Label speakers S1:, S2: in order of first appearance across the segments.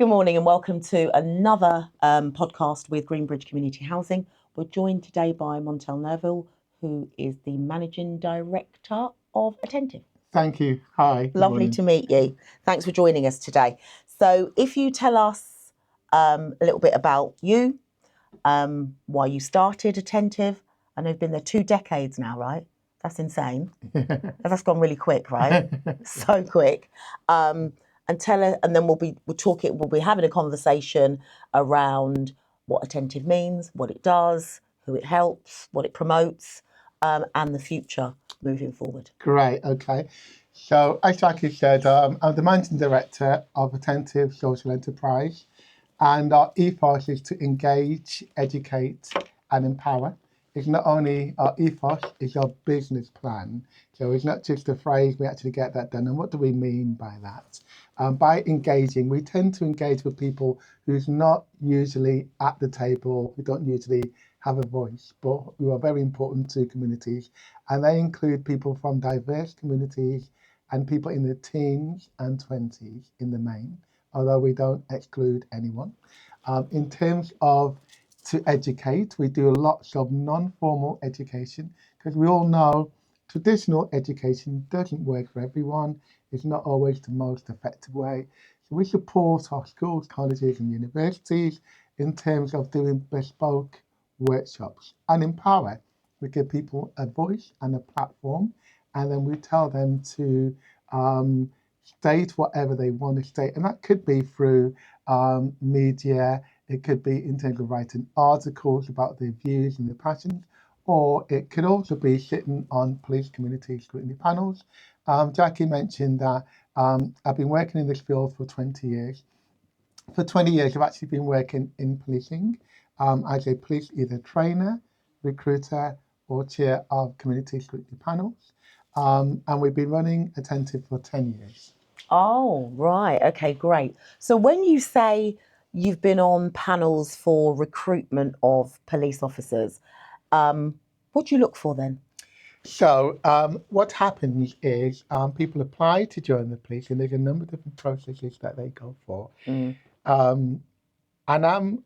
S1: Good morning and welcome to another podcast with Greenbridge Community Housing. We're joined today by Montell Neufville, who is the Managing Director of Attentive.
S2: Thank you. Hi.
S1: Lovely to meet you. Thanks for joining us today. So if you tell us a little bit about you, why you started Attentive. I know you've been there 2 decades now, right? That's insane. That's gone really quick, right? So quick. And tell us, and then we'll be having a conversation around what Attentive means, what it does, who it helps, what it promotes, and the future moving forward.
S2: Great. Okay. So, as Jackie said, I'm the Managing Director of Attentive Social Enterprise, and our ethos is to engage, educate, and empower. It's not only our ethos, it's our business plan. So it's not just a phrase, we actually get that done. And what do we mean by that? By engaging, we tend to engage with people who's not usually at the table, who don't usually have a voice, but who are very important to communities. And they include people from diverse communities and people in the teens and 20s in the main, although we don't exclude anyone. In terms of to educate, we do lots of non-formal education because we all know traditional education doesn't work for everyone. It's not always the most effective way. So we support our schools, colleges and universities in terms of doing bespoke workshops and empower. We give people a voice and a platform, and then we tell them to state whatever they want to state. And that could be through media, it could be in terms of writing articles about their views and their passions, or it could also be sitting on police community scrutiny panels. Jackie mentioned that I've been working in this field for 20 years. For 20 years, I've actually been working in policing as a police either trainer, recruiter, or chair of community scrutiny panels. And we've been running Attentive for 10 years.
S1: Oh, right. Okay, great. So when you say you've been on panels for recruitment of police officers, what do you look for then?
S2: So what happens is people apply to join the police, and there's a number of different processes that they go for. And I'm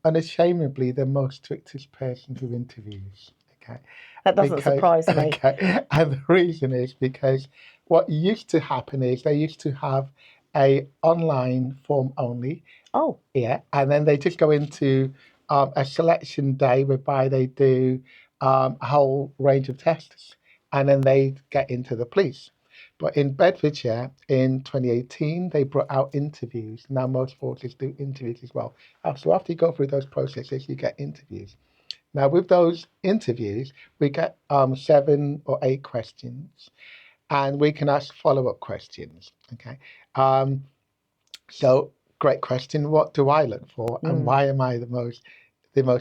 S2: unashamedly the most strictest person who interviews. Okay,
S1: that doesn't surprise me.
S2: Okay, and the reason is because what used to happen is they used to have a online form only.
S1: Oh,
S2: yeah, and then they just go into a selection day whereby they do a whole range of tests, and then they get into the police. But in Bedfordshire in 2018, they brought out interviews. Now most forces do interviews as well. So after you go through those processes, you get interviews. Now with those interviews, we get 7 or 8 questions, and we can ask follow-up questions. Okay, so great question. What do I look for, and why am I the most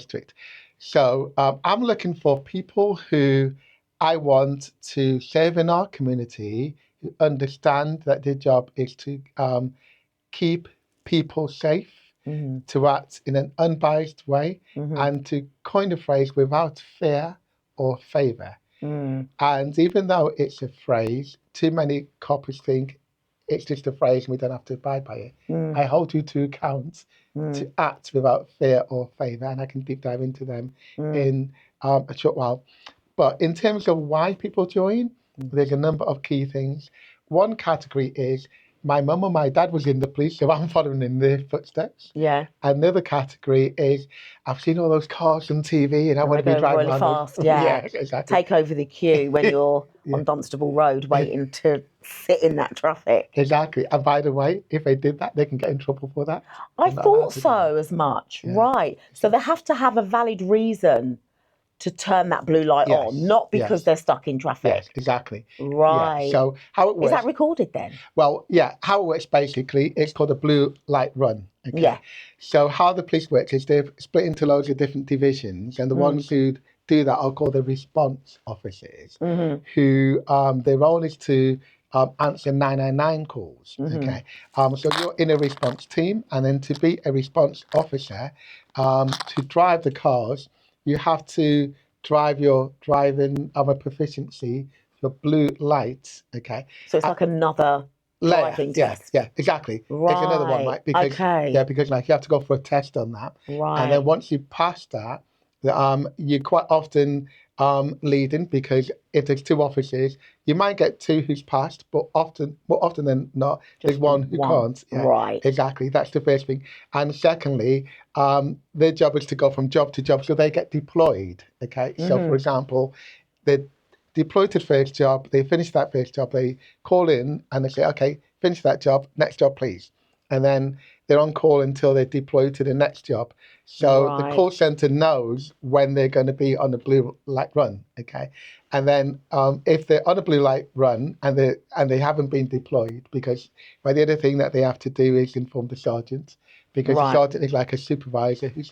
S2: strict? So I'm looking for people who I want to serve in our community, who understand that their job is to keep people safe, to act in an unbiased way, and to coin a phrase without fear or favour. And even though it's a phrase, too many coppers think it's just a phrase and we don't have to abide by it. I hold you to account to act without fear or favour, and I can deep dive into them in a short while. But in terms of why people join, there's a number of key things. One category is my mum or my dad was in the police, so I'm following in their footsteps.
S1: Yeah.
S2: Another category is I've seen all those cars on TV and I want to be driving
S1: really fast. Yeah.
S2: Yeah, exactly.
S1: Take over the queue when you're on Dunstable Road waiting to sit in that traffic.
S2: Exactly. And by the way, if they did that, they can get in trouble for that.
S1: I thought so as much. Yeah. Right. So they have to have a valid reason to turn that blue light on, not because they're stuck in traffic.
S2: Yes, exactly.
S1: Right.
S2: Yeah. So how it works...
S1: Is that recorded then?
S2: Well, yeah. How it works basically, it's called a blue light run. Okay? Yeah. So how the police work is they're split into loads of different divisions, and the ones who do that are called the response officers, who their role is to answer 999 calls. Okay. So you're in a response team, and then to be a response officer, to drive the cars, you have to drive your driving of a proficiency, your blue lights. Okay.
S1: So it's like another driving test.
S2: Yeah, exactly.
S1: Right.
S2: It's another one, right? Because because like you have to go for a test on that, and then once you pass that, you quite often leading, because if there's two officers, you might get two who's passed, but more often than not, there's one who can't. Yeah,
S1: right.
S2: Exactly. That's the first thing. And secondly, their job is to go from job to job, so they get deployed. Okay. So for example, they're deployed to the first job, they finish that first job, they call in and they say, okay, finish that job, next job, please. And then they're on call until they're deployed to the next job. So the call center knows when they're going to be on the blue light run, okay? And then if they're on a blue light run and they haven't been deployed, because the other thing that they have to do is inform the sergeant, because the sergeant is like a supervisor who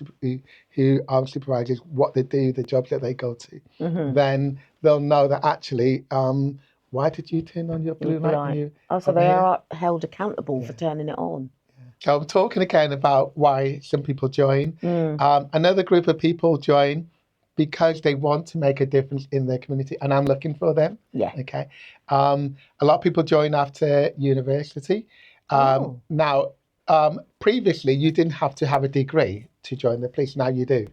S2: supervises what they do, the jobs that they go to. Then they'll know that actually, why did you turn on your blue light?
S1: So they are held accountable for turning it on.
S2: So I'm talking again about why some people join. Another group of people join because they want to make a difference in their community, and I'm looking for them.
S1: Yeah.
S2: Okay. A lot of people join after university. Now, previously you didn't have to have a degree to join the police. Now you do.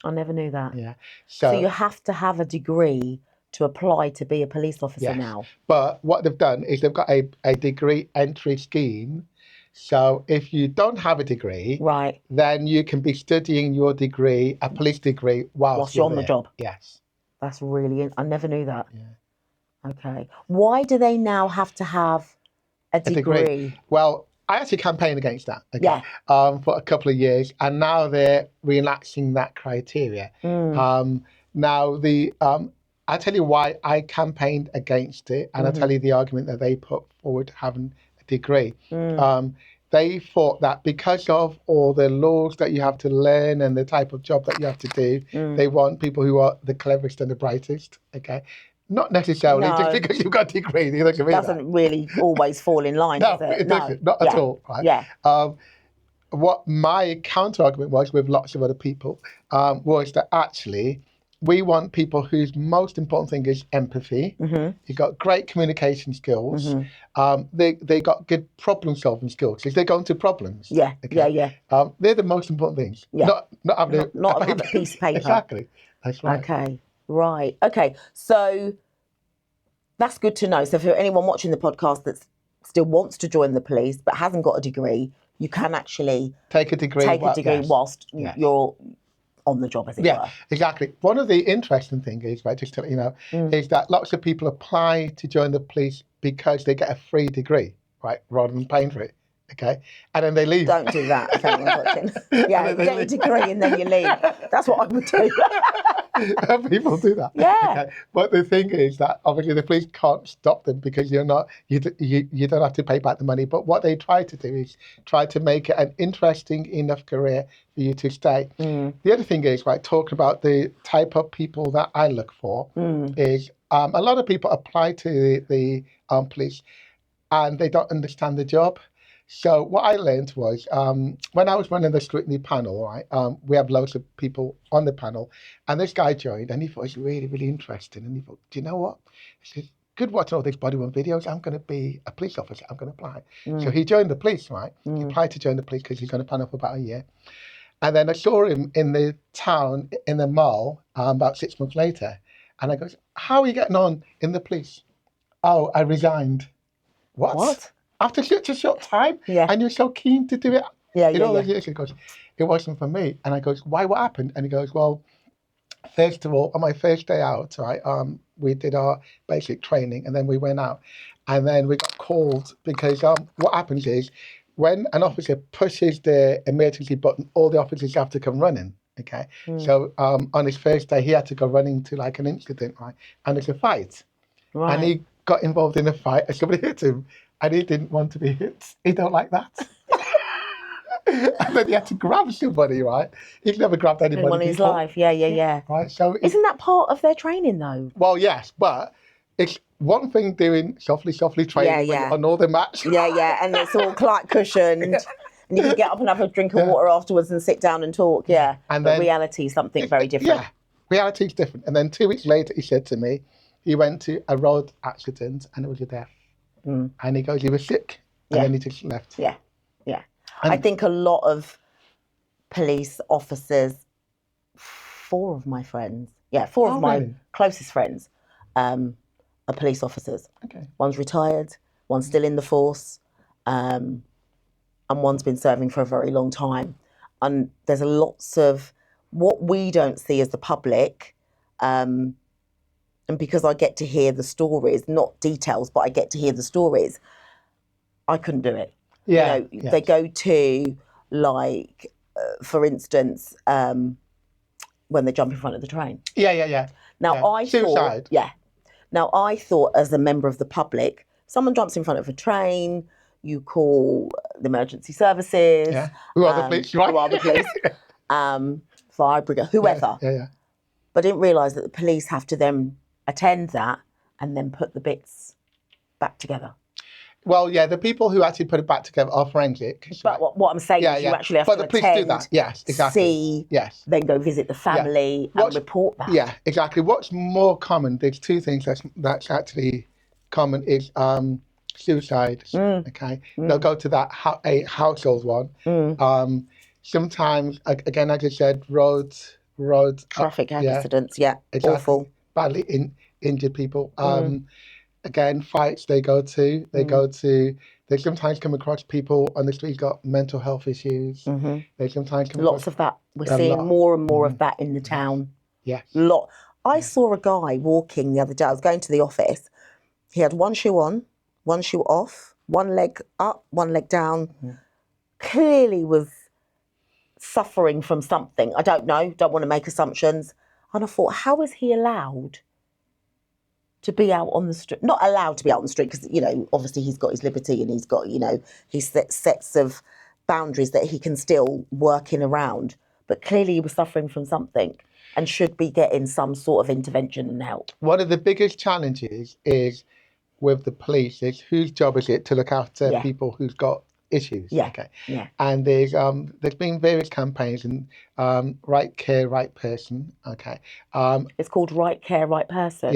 S1: I never knew that.
S2: Yeah.
S1: So you have to have a degree to apply to be a police officer now.
S2: But what they've done is they've got a degree entry scheme. So if you don't have a degree, then you can be studying your degree, a police degree, whilst you're
S1: on the job.
S2: Yes.
S1: That's really, I never knew that. Yeah. Okay. Why do they now have to have a degree?
S2: Well, I actually campaigned against that for a couple of years, and now they're relaxing that criteria. Now, I'll tell you why I campaigned against it, and I'll tell you the argument that they put forward having a degree. They thought that because of all the laws that you have to learn and the type of job that you have to do, they want people who are the cleverest and the brightest, okay? Not necessarily just because you've got a degree. It
S1: doesn't really always fall in line, does it?
S2: It doesn't, not at all, right?
S1: Yeah.
S2: What my counter-argument was with lots of other people was that actually we want people whose most important thing is empathy. You've got great communication skills. They got good problem-solving skills because they go into problems.
S1: Yeah, yeah.
S2: They're the most important things.
S1: Yeah.
S2: Not having
S1: a piece of paper.
S2: Exactly. That's right.
S1: Okay. Right. Okay. So that's good to know. So for anyone watching the podcast that still wants to join the police but hasn't got a degree, you can actually
S2: take a degree
S1: whilst you're on the job, as it were.
S2: Yeah, exactly. One of the interesting things is, just to let you know, is that lots of people apply to join the police because they get a free degree, rather than paying for it. Okay, and then they leave.
S1: Don't do that if anyone's watching. Yeah, get a degree and then you leave. That's what I would do.
S2: People do that.
S1: Yeah.
S2: Okay. But the thing is that obviously the police can't stop them because you don't have to pay back the money. But what they try to do is try to make it an interesting enough career for you to stay. The other thing is, talking about the type of people that I look for is a lot of people apply to the police and they don't understand the job. So what I learned was when I was running the scrutiny panel, we have loads of people on the panel, and this guy joined, and he thought it was really, really interesting. And he thought, do you know what? He said, good watching all these body-worn videos. I'm going to be a police officer. I'm going to apply. So he joined the police, He applied to join the police because he's going to panel for about a year. And then I saw him in the town, in the mall, about 6 months later. And I goes, how are you getting on in the police? Oh, I resigned. What? After such a short time, and you're so keen to do it. Those years, he goes, it wasn't for me. And I goes, why? What happened? And he goes, well, first of all, on my first day out, we did our basic training, and then we went out, and then we got called because what happens is when an officer pushes the emergency button, all the officers have to come running. Okay, so on his first day, he had to go running to an incident, and it's a fight, and he got involved in a fight, and somebody hit him. And he didn't want to be hit. He don't like that. And then he had to grab somebody, He's never grabbed anybody
S1: in his life. Yeah.
S2: Right. So
S1: isn't that part of their training, though?
S2: Well, yes, but it's one thing doing softly training on all the mats.
S1: Yeah, and it's all quite cushioned. And you can get up and have a drink of water afterwards and sit down and talk. Yeah. And but then reality is something very different.
S2: Yeah, reality is different. And then 2 weeks later, he said to me, he went to a road accident and it was a death. And he goes, he was sick. And then he just left.
S1: Yeah.
S2: And
S1: I think a lot of police officers, four of my
S2: really?
S1: closest friends are police officers.
S2: Okay.
S1: One's retired, one's still in the force, and one's been serving for a very long time. And there's lots of what we don't see as the public, and because I get to hear the stories, not details, but I get to hear the stories, I couldn't do it.
S2: Yeah.
S1: You know, they go to, like, for instance, when they jump in front of the train.
S2: Yeah.
S1: Now, I
S2: Suicide.
S1: thought, Now, I thought, as a member of the public, someone jumps in front of a train, you call the emergency services.
S2: Yeah. Who are the police, right?
S1: Who are the police? Fire brigade, whoever.
S2: Yeah.
S1: But I didn't realise that the police have to then attend that and then put the bits back together.
S2: Well, yeah, the people who actually put it back together are forensic.
S1: But what I'm saying is you actually have to
S2: the police
S1: attend,
S2: do that. Yes, exactly.
S1: see, then go visit the family and report that.
S2: Yeah, exactly. What's more common, there's two things that's actually common is suicide. Okay, they'll go to that a household one. Sometimes, again, as I said, road
S1: traffic accidents.
S2: exactly.
S1: Awful.
S2: Badly injured people. Again, fights they go to. They sometimes come across people on the street who've got mental health issues. They sometimes come
S1: Lots of that. We're seeing more and more of that in the town.
S2: Yes.
S1: I saw a guy walking the other day. I was going to the office. He had one shoe on, one shoe off, one leg up, one leg down. Clearly was suffering from something. I don't know. Don't want to make assumptions. And I thought, how is he allowed to be out on the street? Not allowed to be out on the street because, you know, obviously he's got his liberty and he's got, you know, his sets of boundaries that he can still work in around. But clearly he was suffering from something and should be getting some sort of intervention and help.
S2: One of the biggest challenges is with the police is whose job is it to look after people who've got issues. And there's been various campaigns and right care, right person.
S1: It's called Right Care, Right Person.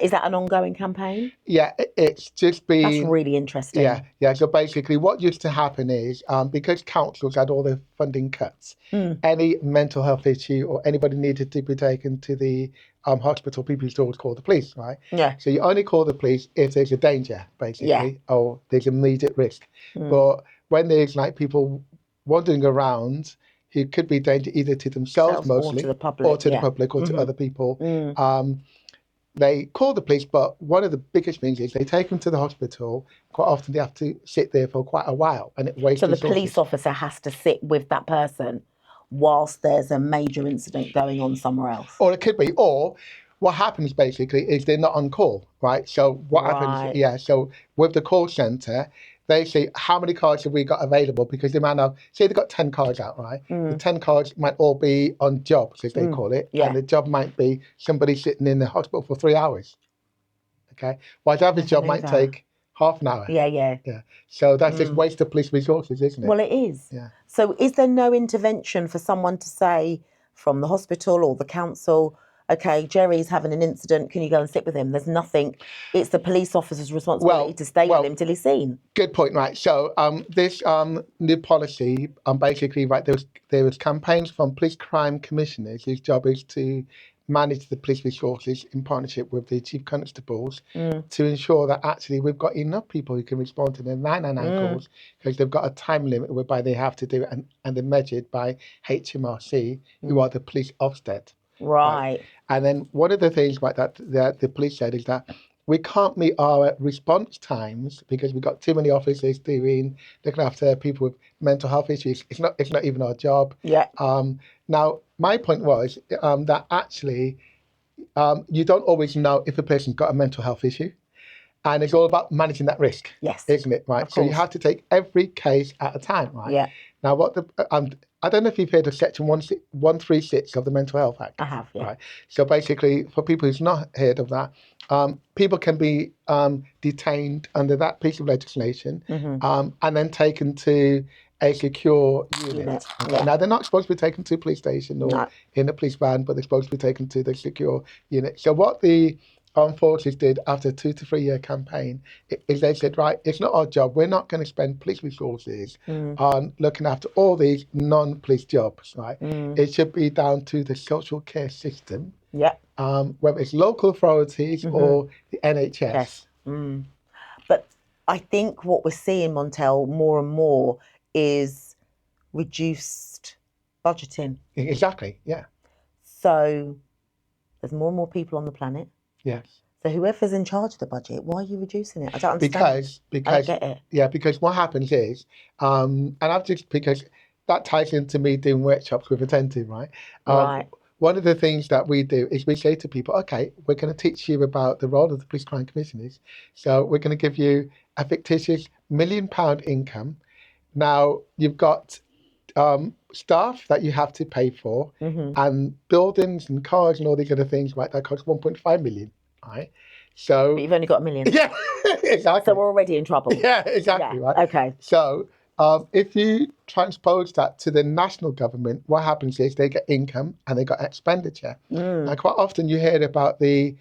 S1: Is that an ongoing campaign?
S2: It's just been,
S1: that's really interesting.
S2: So basically what used to happen is because councils had all their funding cuts, any mental health issue or anybody needed to be taken to the hospital, people used to always call the police, right? So you only call the police if there's a danger, basically, or there's immediate risk. But when there's like people wandering around who could be danger either to themselves mostly,
S1: or to the public,
S2: or to other people, they call the police. But one of the biggest things is they take them to the hospital. Quite often they have to sit there for quite a while, and it wastes resources.
S1: So the police officer has to sit with that person whilst there's a major incident going on somewhere else.
S2: Or it could be, or what happens basically is they're not on call, right? So what happens, so with the call centre, they say, how many cars have we got available? Because they might have, say they've got 10 cars out, right? The 10 cars might all be on jobs, as they call it. And the job might be somebody sitting in the hospital for 3 hours. Okay? While the average job might take half an hour.
S1: Yeah.
S2: So that's just waste of police resources, isn't it?
S1: Well, it is. So is there no intervention for someone to say from the hospital or the council, okay, Jerry's having an incident, can you go and sit with him? There's nothing. It's the police officer's responsibility to stay with him till he's seen.
S2: Good point, right. So this new policy, basically, right, there was campaigns from police crime commissioners whose job is to manage the police resources in partnership with the chief constables to ensure that actually we've got enough people who can respond to the 999 calls, because they've got a time limit whereby they have to do it, and they're measured by HMRC, who are the police Ofsted.
S1: Right.
S2: And then one of the things that the police said is that we can't meet our response times because we've got too many officers looking after people with mental health issues. It's not even our job. Now, my point was that actually you don't always know if a person's got a mental health issue. And it's all about managing that risk, isn't it? Right. So you have to take every case at a time, right? Now, I don't know if you've heard of Section 136 of the Mental Health Act.
S1: I have,
S2: Right. So basically, for people who's not heard of that, people can be detained under that piece of legislation and then taken to a secure unit. Now, they're not supposed to be taken to a police station or in a police van, but they're supposed to be taken to the secure unit. So what the armed forces did after a 2 to 3 year campaign is they said, right, it's not our job. We're not going to spend police resources on looking after all these non-police jobs, right? It should be down to the social care system, whether it's local authorities or the NHS.
S1: Yes. But I think what we're seeing, Montell, more and more is reduced budgeting.
S2: Exactly, yeah.
S1: So there's more and more people on the planet.
S2: Yes.
S1: So whoever's in charge of the budget, why are you reducing it? I don't understand.
S2: Because
S1: I don't get it.
S2: Yeah, because what happens is, and I've just, because that ties into me doing workshops with Attentive, right?
S1: Right.
S2: One of the things that we do is we say to people, okay, we're going to teach you about the role of the police crime commissioners. So we're going to give you a fictitious £1 million income. Now you've got staff that you have to pay for, and buildings and cars and all these other things, right? That cost 1.5 million, right? So
S1: but you've only got £1 million.
S2: Yeah, exactly.
S1: So we're already in trouble.
S2: Yeah, exactly, right.
S1: Okay.
S2: So if you transpose that to the national government, what happens is they get income and they got expenditure. Now, quite often you hear about the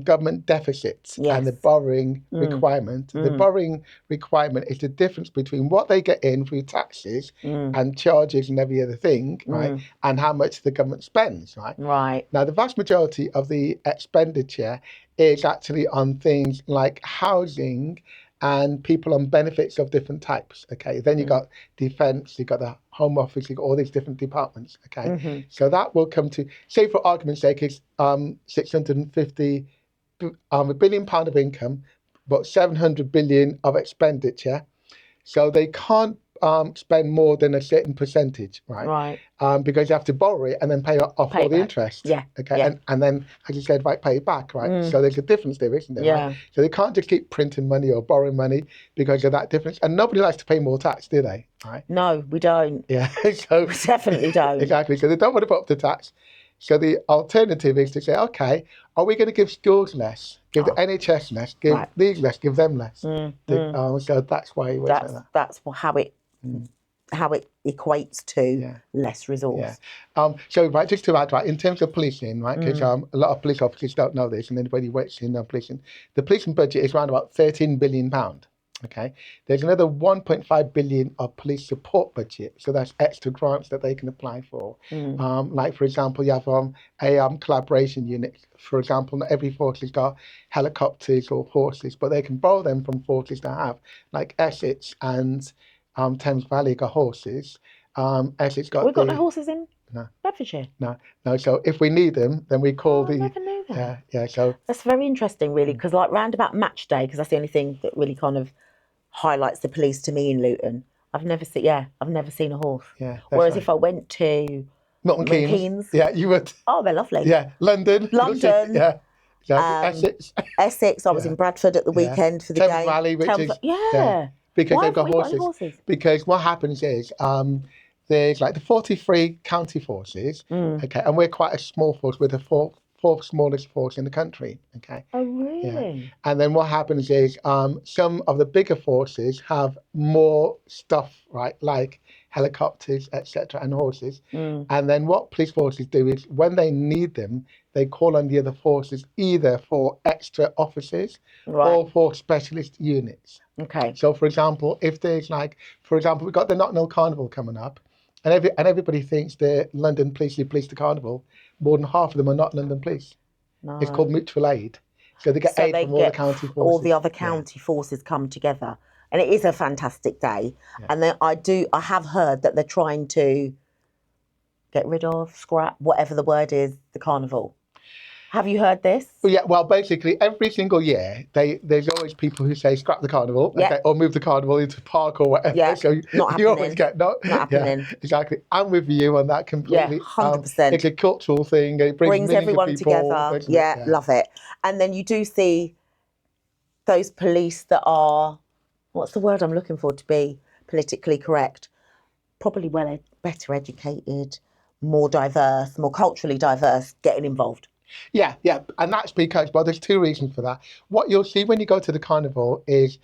S2: government deficits and the borrowing requirement. The borrowing requirement is the difference between what they get in through taxes and charges and every other thing, right, and how much the government spends, right?
S1: Right.
S2: Now, the vast majority of the expenditure is actually on things like housing and people on benefits of different types, okay? Then you got defence, you got the Home Office, you got all these different departments, okay? So that will come to, say for argument's sake, it's £650 billion of income, but 700 billion of expenditure. So they can't spend more than a certain percentage, right? Because you have to borrow it and then pay off all the interest.
S1: Yeah.
S2: Okay.
S1: Yeah.
S2: And then, as you said, right, pay it back, right? So there's a difference there, isn't there?
S1: Yeah.
S2: Right? So they can't just keep printing money or borrowing money because of that difference. And nobody likes to pay more tax, do they? Right?
S1: No, we don't.
S2: Yeah. So
S1: we definitely don't.
S2: Exactly. So they don't want to put up the tax. So the alternative is to say, okay, are we going to give schools less, give the NHS less, give these less, give them less? So that's why it works like that.
S1: That's how it equates to less resource.
S2: So right, just to add, right, in terms of policing, right, because a lot of police officers don't know this, and anybody who works in policing, the policing budget is around about £13 billion. Okay, there's another 1.5 billion of police support budget, so that's extra grants that they can apply for. Like for example, you have a collaboration unit. For example, not every force has got helicopters or horses, but they can borrow them from forces that have, like Essex and Thames Valley got horses. Essex got.
S1: We've got no horses in Bedfordshire.
S2: No. So if we need them, then we call
S1: I never knew that.
S2: Yeah. So
S1: that's very interesting, really, because like round about match day, because that's the only thing that really kind of highlights the police to me in Luton. I've never seen a horse.
S2: Yeah.
S1: Whereas if I went to
S2: Milton Keynes, yeah, you would.
S1: Oh, they're lovely.
S2: Yeah, London.
S1: Yeah. Essex. I was in Bradford at the weekend for the game.
S2: Thames Valley, which is because they've got horses. Because what happens is there's like the 43 county forces, okay, and we're quite a small force. We're the fourth smallest force in the country, okay.
S1: Oh, really?
S2: Yeah. And then what happens is some of the bigger forces have more stuff, right, like helicopters, etc., and horses. And then what police forces do is when they need them, they call on the other forces either for extra officers or for specialist units.
S1: Okay.
S2: So, for example, if there's we've got the Notting Hill Carnival coming up, and everybody thinks the London police who police the carnival, more than half of them are not London police. No. It's called mutual aid. So they get aid from all the county forces.
S1: All the other county forces come together. And it is a fantastic day. Yeah. And then I have heard that they're trying to get rid of, scrap, whatever the word is, the carnival. Have you heard this?
S2: Well, basically, every single year, there's always people who say scrap the carnival, okay, or move the carnival into park or whatever.
S1: Yeah,
S2: so
S1: not
S2: you
S1: happening.
S2: Always get not happening. Yeah, exactly. I'm with you on that completely.
S1: Yeah, 100%.
S2: It's a cultural thing. It brings
S1: everyone
S2: together.
S1: Yeah, love it. And then you do see those police that are, what's the word I'm looking for to be politically correct? Probably better educated, more diverse, more culturally diverse, getting involved.
S2: Yeah, and that's because, there's two reasons for that. What you'll see when you go to the carnival is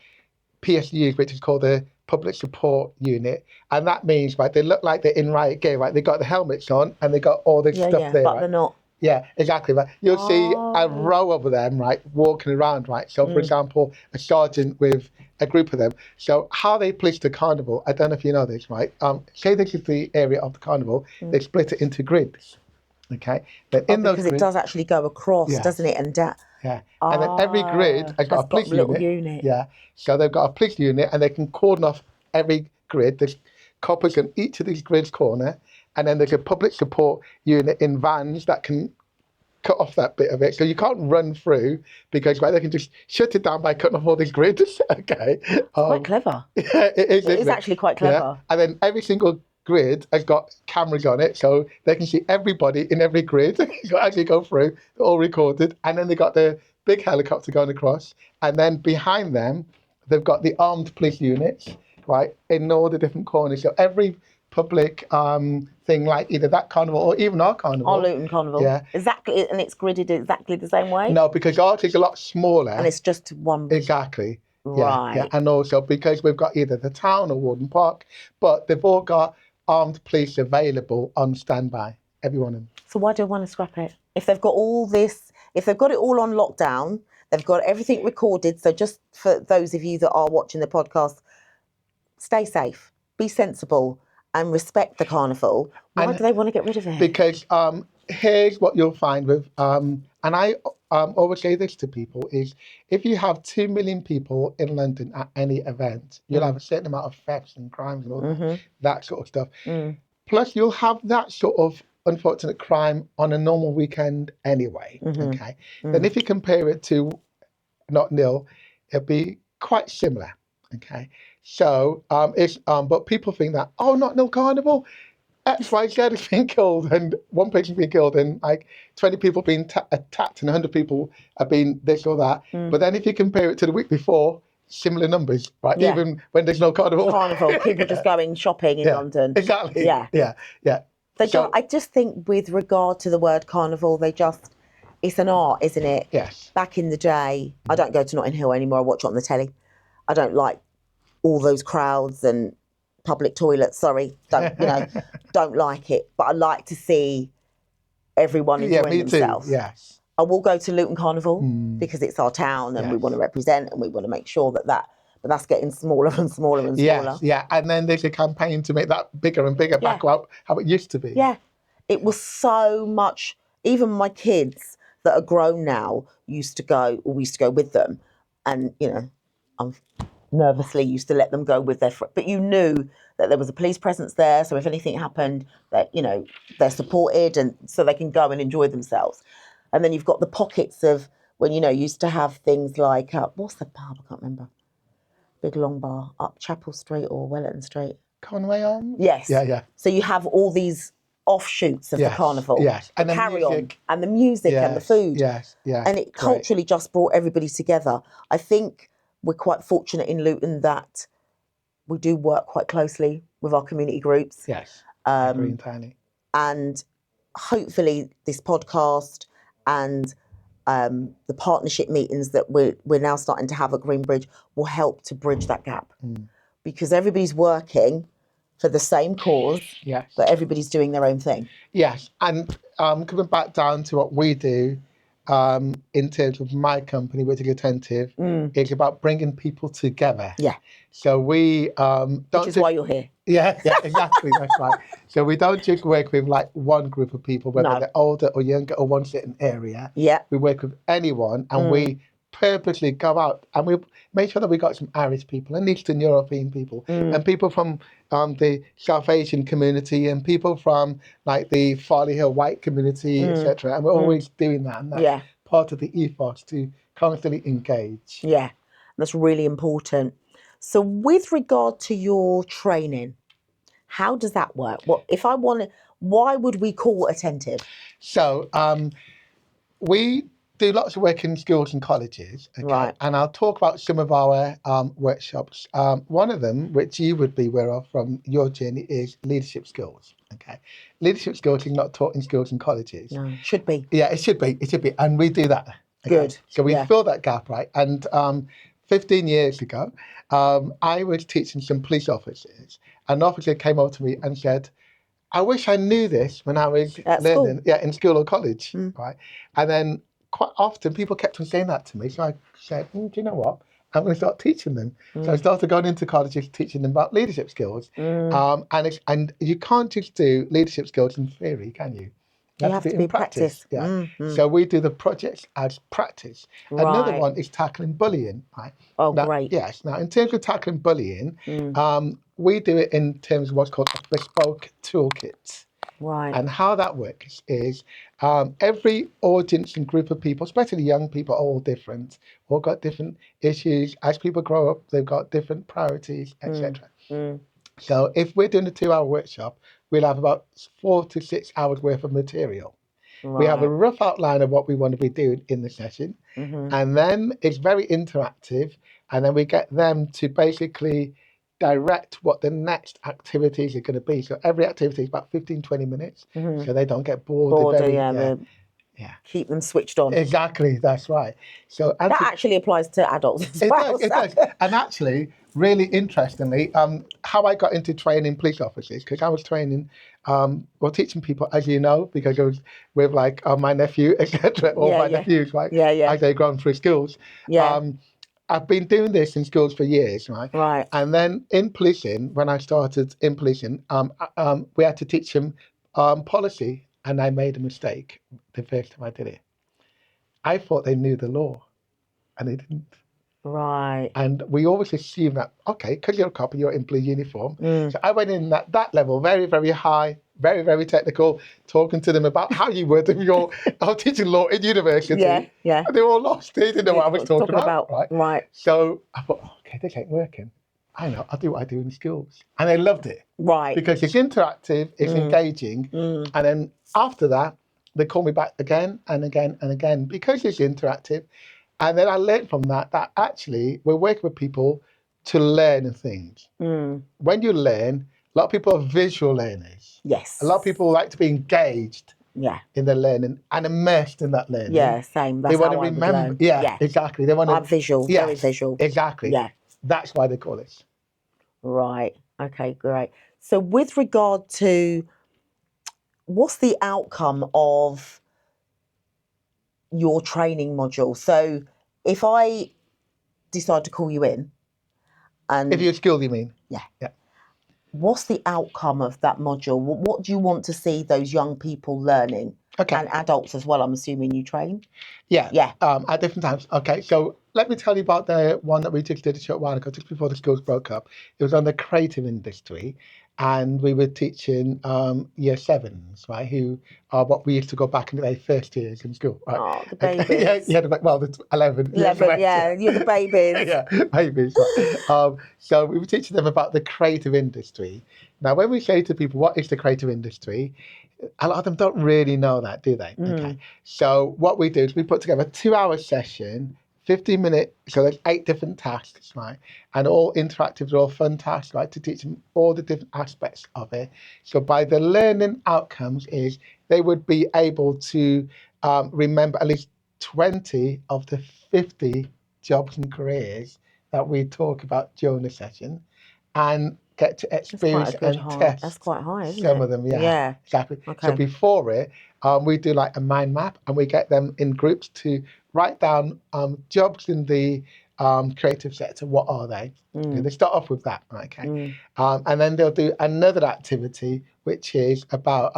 S2: PSUs, which is called the Public Support Unit, and that means, right, they look like they're in riot gear, right? They got the helmets on and they got all this stuff there,
S1: but
S2: right?
S1: they're not.
S2: Yeah, exactly. Right. You'll see a
S1: Oh.
S2: row of them, right, walking around, right? So, for example, a sergeant with a group of them. So, how they police the carnival, I don't know if you know this, right? Say this is the area of the carnival, they split it into grids, okay? Then in those
S1: Because it
S2: grids,
S1: does actually go across, doesn't it? And
S2: yeah. And then every grid has got a police
S1: little
S2: unit. Yeah. So they've got a police unit and they can cordon off every grid. There's coppers in each of these grids corner. And then there's a public support unit in vans that can cut off that bit of it. So you can't run through because they can just shut it down by cutting off all these grids. Okay.
S1: Quite clever.
S2: Yeah, it is.
S1: It is actually quite clever.
S2: Yeah. And then every single grid has got cameras on it, so they can see everybody in every grid. You actually go through, all recorded. And then they got the big helicopter going across. And then behind them, they've got the armed police units, right, in all the different corners. So every public thing, like either that carnival or even our carnival.
S1: Our Luton Carnival.
S2: Yeah.
S1: Exactly, and it's gridded exactly the same way?
S2: No, because ours is a lot smaller.
S1: And it's just one.
S2: Exactly.
S1: Right.
S2: Yeah. And also because we've got either the town or Warden Park, but they've all got armed police available on standby, every one of them.
S1: So why do I want to scrap it? If they've got all this, if they've got it all on lockdown, they've got everything recorded. So just for those of you that are watching the podcast, stay safe, be sensible, and respect the carnival. Why do they want to get rid of it?
S2: Because here's what you'll find with, and I always say this to people, is if you have 2 million people in London at any event, you'll have a certain amount of thefts and crimes and all that sort of stuff. Plus, you'll have that sort of unfortunate crime on a normal weekend anyway, okay? Then if you compare it to not nil, it'll be quite similar, okay? So, but people think that, oh, not nil carnival, XYZ has been killed and one person's been killed and like 20 people being attacked and 100 people have been this or that. But then if you compare it to the week before, similar numbers, right?
S1: Yeah.
S2: Even when there's no carnival.
S1: People just going shopping in London.
S2: Exactly.
S1: Yeah. I just think with regard to the word carnival, it's an art, isn't it?
S2: Yes.
S1: Back in the day, I don't go to Notting Hill anymore. I watch it on the telly. I don't like all those crowds and public toilets. Sorry, don't like it. But I like to see everyone enjoying themselves.
S2: Too. Yes.
S1: I will go to Luton Carnival because it's our town and we want to represent and we want to make sure but that's getting smaller and smaller and smaller.
S2: Yeah. And then there's a campaign to make that bigger and bigger back up how it used to be.
S1: Yeah. It was so much. Even my kids that are grown now we used to go with them, and I'm nervously used to let them go with their but you knew that there was a police presence there, so if anything happened that they're supported and so they can go and enjoy themselves. And then you've got the pockets of when you used to have things like what's the pub, I can't remember, big long bar up Chapel Street or Wellington Street,
S2: Conway Arms.
S1: Yes.
S2: Yeah.
S1: So you have all these offshoots of the carnival,
S2: and the
S1: carry
S2: music.
S1: on, and the music and the food,
S2: yes,
S1: and it culturally just brought everybody together. I think we're quite fortunate in Luton that we do work quite closely with our community groups.
S2: Yes, agree entirely.
S1: And hopefully this podcast and the partnership meetings that we're now starting to have at Greenbridge will help to bridge that gap, because everybody's working for the same cause, but everybody's doing their own thing. Yes,
S2: and coming back down to what we do in terms of my company, which is Attentive, it's about bringing people together.
S1: Yeah.
S2: So we
S1: which is why you're here.
S2: Yeah, exactly, that's right. So we don't just work with like one group of people, whether they're older or younger or one certain area.
S1: Yeah.
S2: We work with anyone, and we purposely go out and we make sure that we got some Irish people and Eastern European people and people from the South Asian community and people from like the Farley Hill white community, etc. And we're always doing that, and that's part of the ethos to constantly engage.
S1: Yeah, that's really important. So with regard to your training, how does that work? Why would we call Attentive?
S2: So we do lots of work in schools and colleges,
S1: right?
S2: And I'll talk about some of our workshops. One of them, which you would be aware of from your journey, is leadership skills. Okay, leadership skills is not taught in schools and colleges.
S1: No, should be.
S2: Yeah, it should be. It should be, and we do that. Okay?
S1: Good.
S2: So we fill that gap, right? And 15 years ago, I was teaching some police officers. An officer came over to me and said, I wish I knew this when I was
S1: At
S2: learning,
S1: school.
S2: in school or college, right? And then quite often people kept on saying that to me. So I said, do you know what? I'm going to start teaching them. So I started going into colleges, teaching them about leadership skills. And you can't just do leadership skills in theory, can you? You have to do it in practice. Yeah. So we do the projects as practice. Another
S1: Right.
S2: one is tackling bullying, right?
S1: Oh,
S2: Now,
S1: great.
S2: yes. Now, in terms of tackling bullying, we do it in terms of what's called a bespoke toolkit.
S1: Right.
S2: And how that works is every audience and group of people, especially young people, are all different, all got different issues. As people grow up, they've got different priorities, etc. So if we're doing a 2-hour workshop, we'll have about 4 to 6 hours worth of material. We have a
S1: Right.
S2: rough outline of what we want to be doing in the session. And then it's very interactive. And then we get them to basically direct what the next activities are going to be. So every activity is about 15, 20 minutes. So they don't get bored.
S1: Border,
S2: Yeah.
S1: keep them switched on.
S2: Exactly, that's right. So
S1: That actually applies to adults as
S2: it
S1: well.
S2: does, it does. And actually, really interestingly, how I got into training police officers, because I was training, well, teaching people, as you know, because I was with like my nephew, etc., or my nephews, right?
S1: Yeah.
S2: As they've gone through schools.
S1: Yeah.
S2: I've been doing this in schools for years, right?
S1: Right.
S2: And then in policing, when I started in policing, we had to teach them policy, and I made a mistake the first time I did it. I thought they knew the law, and they didn't.
S1: Right.
S2: And we always assume that, okay, because you're a cop and you're in blue uniform. So I went in at that level, very, very high, very, very technical, talking to them about how you would if you're teaching law in university.
S1: Yeah.
S2: And they were all lost. They didn't know what I was talking about.
S1: Right.
S2: So I thought, okay, this ain't working. I know, I'll do what I do in schools. And they loved it.
S1: Right.
S2: Because it's interactive, it's engaging. And then after that, they call me back again and again and again because it's interactive. And then I learned from that actually we're working with people to learn things. When you learn, a lot of people are visual learners.
S1: Yes.
S2: A lot of people like to be engaged in their learning and immersed in that learning.
S1: Yeah, same. That's
S2: they want
S1: how
S2: to
S1: I
S2: remember.
S1: would learn.
S2: Yeah, exactly. They want to.
S1: I'm visual, very visual.
S2: Exactly.
S1: Yeah.
S2: That's why they call it.
S1: Right. Okay, great. So with regard to what's the outcome of your training module? So if I decide to call you in and
S2: if you're skilled, you mean?
S1: Yeah.
S2: Yeah.
S1: What's the outcome of that module? What do you want to see those young people learning?
S2: Okay.
S1: And adults as well, I'm assuming you train?
S2: Yeah.
S1: Yeah.
S2: At different times. Okay, so let me tell you about the one that we just did a short while ago, just before the schools broke up. It was on the creative industry, and we were teaching year sevens, right, who are what we used to go back in the day, first years in school, right?
S1: Oh, the babies.
S2: Well, the 11.
S1: 11, yeah, you're the babies.
S2: Yeah, babies, right. So we were teaching them about the creative industry. Now, when we say to people, what is the creative industry? A lot of them don't really know that, do they? Okay. So what we do is we put together a 2-hour session, 15-minute, so there's 8 different tasks, right? And all interactive, all fun tasks, right? To teach them all the different aspects of it. So by the learning outcomes is they would be able to remember at least 20 of the 50 jobs and careers that we talk about during the session, and get to experience and test.
S1: That's quite high, isn't
S2: some
S1: it?
S2: of them.
S1: Yeah.
S2: Exactly.
S1: Okay.
S2: So before it, we do like a mind map, and we get them in groups to write down jobs in the creative sector. What are they? Okay, they start off with that, okay? And then they'll do another activity, which is about,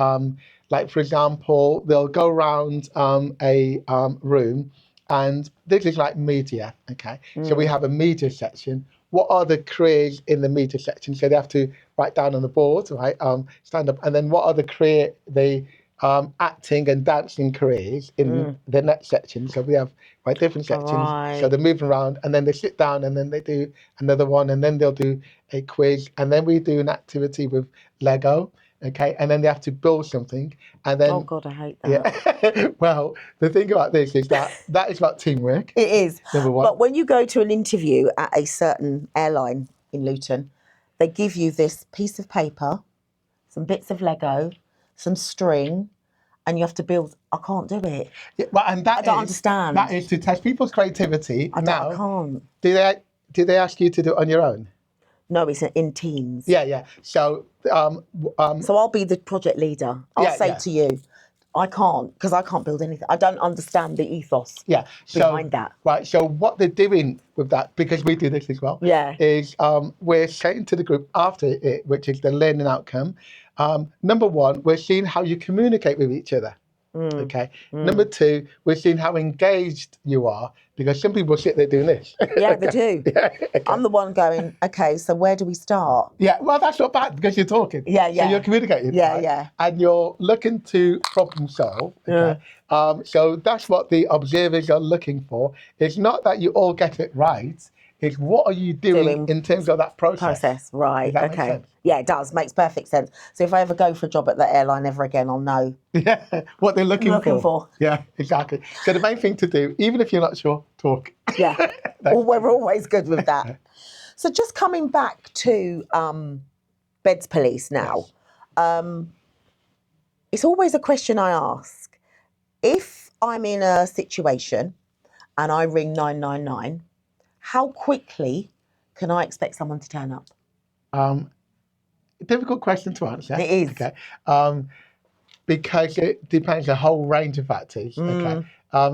S2: like, for example, they'll go around a room, and this is like media, okay? So we have a media section. What are the careers in the media section? So they have to write down on the board, right? Stand up, and then what are the acting and dancing careers in the next section? So we have different sections.
S1: Right.
S2: So they're moving around, and then they sit down, and then they do another one, and then they'll do a quiz, and then we do an activity with Lego. Okay, and then they have to build something, and then.
S1: Oh God, I hate that.
S2: Yeah. Well, the thing about this is that is about teamwork.
S1: It is.
S2: Number one.
S1: But when you go to an interview at a certain airline in Luton, they give you this piece of paper, some bits of Lego, some string, and you have to build. I can't do it.
S2: Yeah, well, and that
S1: I don't understand.
S2: That is to test people's creativity.
S1: I can't.
S2: Do they ask you to do it on your own?
S1: No, it's in teams.
S2: Yeah. So
S1: So I'll be the project leader. I'll say to you, I can't, because I can't build anything. I don't understand the ethos behind that.
S2: Right. So what they're doing with that, because we do this as well, is we're saying to the group after it, which is the learning outcome. Number one, we're seeing how you communicate with each other. Okay. Number two, we're seeing how engaged you are, because some people sit there doing this.
S1: Yeah, they do. I'm the one going, okay, so where do we start?
S2: Yeah, well, that's not bad, because you're talking.
S1: Yeah.
S2: So you're communicating.
S1: Yeah,
S2: right? And you're looking to problem solve. Okay. So that's what the observers are looking for. It's not that you all get it right. It's what are you doing in terms of that process.
S1: Right.
S2: Does that make sense?
S1: Yeah, it does. Makes perfect sense. So if I ever go for a job at that airline ever again, I'll know.
S2: Yeah, what they're looking for. Yeah, exactly. So the main thing to do, even if you're not sure, talk.
S1: Yeah, well, we're always good with that. So just coming back to Beds Police now, it's always a question I ask. If I'm in a situation and I ring 999, how quickly can I expect someone to turn up?
S2: Difficult question to answer.
S1: It is.
S2: Okay. Because it depends on a whole range of factors. Okay.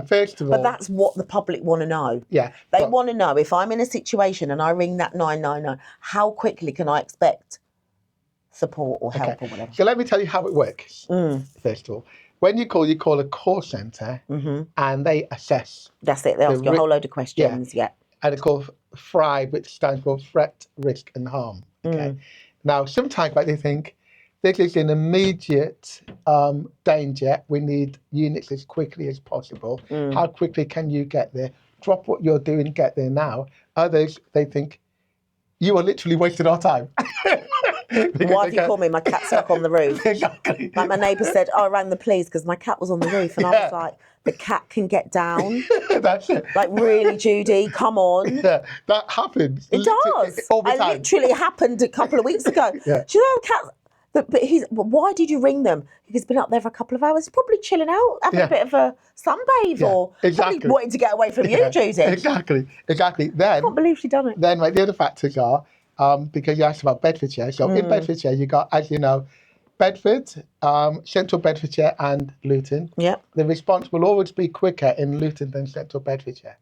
S2: First of all,
S1: but that's what the public want to know.
S2: Yeah.
S1: They want to know, if I'm in a situation and I ring that 999, how quickly can I expect support or help or whatever?
S2: So let me tell you how it works. First of all, when you call a call centre and they assess.
S1: That's it. They ask you a whole load of questions. Yeah.
S2: And it's called FRI, which stands for threat, risk and harm. Okay. Now, sometimes they think this is an immediate danger. We need units as quickly as possible. How quickly can you get there? Drop what you're doing, get there now. Others, they think, you are literally wasting our time.
S1: Why have you called me? My cat's stuck on the roof.
S2: Exactly.
S1: Like my neighbour said, I rang the police because my cat was on the roof. And I was like, the cat can get down.
S2: That's it.
S1: Like, really, Judy, come on.
S2: Yeah, that happens.
S1: It does.
S2: All the time.
S1: It literally happened a couple of weeks ago. Do you know the cat? But why did you ring them? He's been up there for a couple of hours. He's probably chilling out, having a bit of a sunbathe, or probably wanting to get away from you, Judy.
S2: Exactly. Then
S1: I can't believe she done it.
S2: Then the other factors are, because you asked about Bedfordshire. So in Bedfordshire, you got, as you know, Bedford, Central Bedfordshire and Luton.
S1: Yep.
S2: The response will always be quicker in Luton than Central Bedfordshire.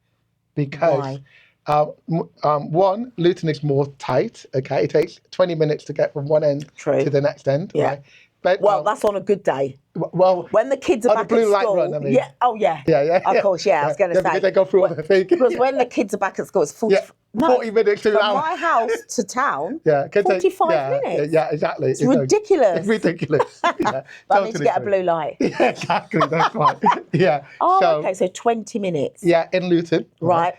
S2: Because one, Luton is more tight, okay? It takes 20 minutes to get from one end to the next end, right? But,
S1: that's on a good day.
S2: Well,
S1: when the kids are back
S2: blue
S1: at
S2: light
S1: school,
S2: run, I mean.
S1: Yeah, of course, I was going to say,
S2: because they go through all the thing.
S1: Because when the kids are back at school, it's 40
S2: minutes to an hour.
S1: From my house to town, 45 minutes.
S2: Yeah, exactly.
S1: It's ridiculous.
S2: It's ridiculous.
S1: But I need to get a blue light.
S2: Yeah, exactly. That's right. Yeah.
S1: Okay, so 20 minutes.
S2: Yeah, in Luton.
S1: Right.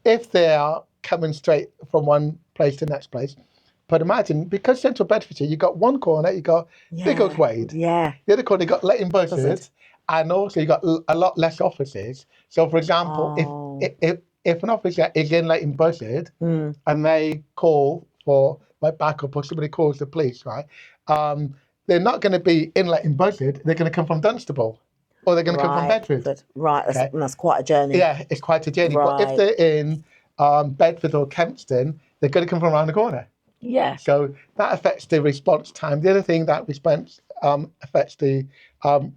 S2: If they are coming straight from one place to the next place. But imagine, because Central Bedfordshire, you got one corner, you got Biggleswade.
S1: Yeah.
S2: The other corner, you got Leighton Buzzard, and also you got a lot less offices. So, for example, if an officer is in Leighton Buzzard and they call for backup, or somebody calls the police, right? They're not going to be in Leighton Buzzard. They're going to come from Dunstable, or they're going to come from Bedford.
S1: Right. That's quite a journey.
S2: Yeah, it's quite a journey. Right. But if they're in Bedford or Kempston, they're going to come from around the corner.
S1: Yeah.
S2: So that affects the response time. The other thing that affects the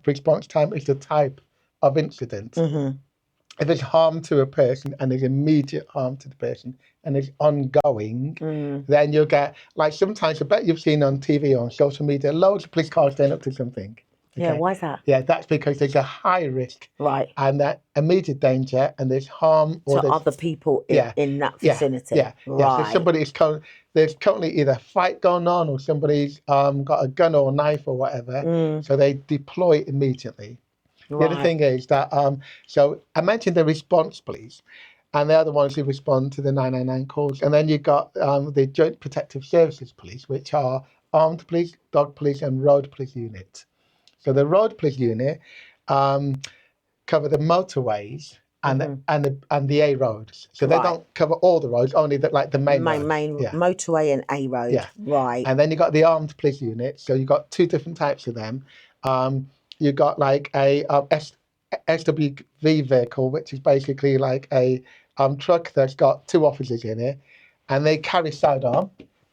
S2: response time is the type of incident. If there's harm to a person and there's immediate harm to the person and it's ongoing, then you'll get, like sometimes, I bet you've seen on TV or on social media, loads of police cars turn up to something. Okay?
S1: Yeah, why is that?
S2: Yeah, that's because there's a high risk.
S1: Right.
S2: And that immediate danger and there's harm.
S1: To other people in that vicinity.
S2: Yeah.
S1: Right.
S2: So there's currently either a fight going on or somebody's got a gun or a knife or whatever. So they deploy immediately. Right. The other thing is that, so I mentioned the response police, and they're the ones who respond to the 999 calls. And then you've got the Joint Protective Services Police, which are armed police, dog police, and road police units. So the road police unit cover the motorways and the A roads. So they don't cover all the roads, only the main roads.
S1: Motorway and A road.
S2: Yeah.
S1: Right.
S2: And then you got the armed police unit. So you got two different types of them. You got like a SWV vehicle, which is basically like a truck that's got two officers in it, and they carry sidearm,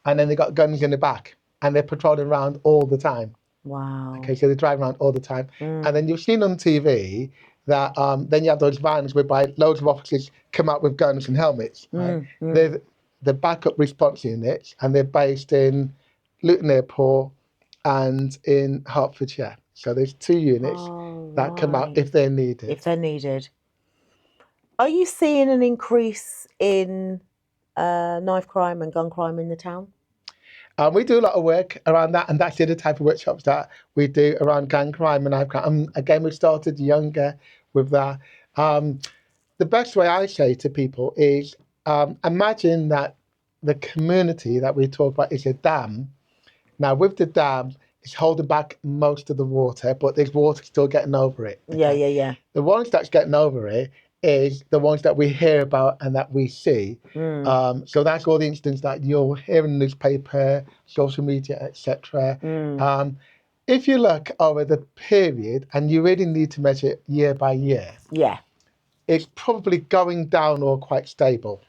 S2: and then they got guns in the back, and they're patrolling around all the time.
S1: Wow.
S2: Okay, so they drive around all the time. And then you've seen on TV that then you have those vans whereby loads of officers come out with guns and helmets. Right? They're the backup response units, and they're based in Luton Airport and in Hertfordshire. So there's 2 units that come out if they're needed.
S1: If they're needed. Are you seeing an increase in knife crime and gun crime in the town?
S2: We do a lot of work around that, and that's the other type of workshops that we do around gang crime and knife crime. Again, we started younger with that. The best way I say to people is imagine that the community that we talk about is a dam. Now, with the dam, it's holding back most of the water, but there's water still getting over it. Okay?
S1: Yeah.
S2: The ones that's getting over it is the ones that we hear about and that we see. So that's all the incidents that you'll hear in the newspaper, social media, etc. If you look over the period, and you really need to measure it year by year, it's probably going down or quite stable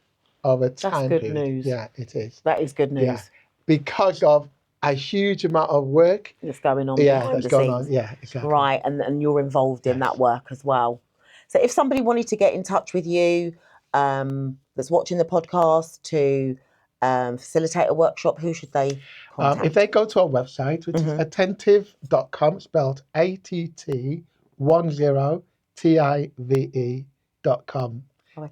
S2: over time
S1: That's good
S2: period.
S1: news.
S2: Yeah, it is.
S1: That is good news.
S2: Yeah, because of a huge amount of work
S1: that's going on
S2: yeah,
S1: behind
S2: that's
S1: the
S2: going
S1: scenes.
S2: on. Yeah, exactly.
S1: Right, and you're involved in that work as well. So if somebody wanted to get in touch with you, that's watching the podcast, to facilitate a workshop, who should they contact?
S2: If they go to our website, which is attentive.com, spelled ATTIVE.com,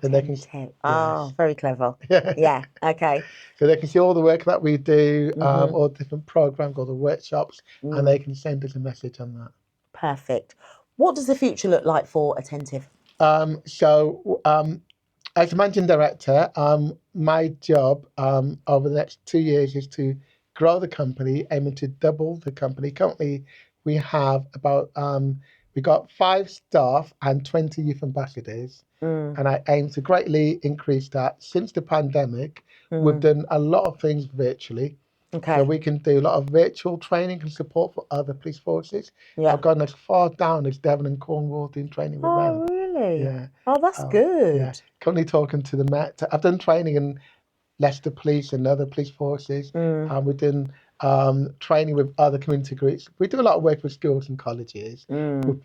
S2: then they can.
S1: Oh, very clever. Yeah, okay.
S2: So they can see all the work that we do, all the different programs, all the workshops, and they can send us a message on that.
S1: Perfect. What does the future look like for Attentive?
S2: As managing director, my job over the next 2 years is to grow the company, aiming to double the company. Currently, we have about we got 5 staff and 20 youth ambassadors, and I aim to greatly increase that. Since the pandemic, we've done a lot of things virtually.
S1: Okay.
S2: So we can do a lot of virtual training and support for other police forces.
S1: Yeah.
S2: I've gone as far down as Devon and Cornwall doing training with them.
S1: Oh, really?
S2: Yeah.
S1: Oh, that's good.
S2: Yeah. Currently talking to the Met. I've done training in Leicester Police and other police forces. We've done training with other community groups. We do a lot of work with schools and colleges.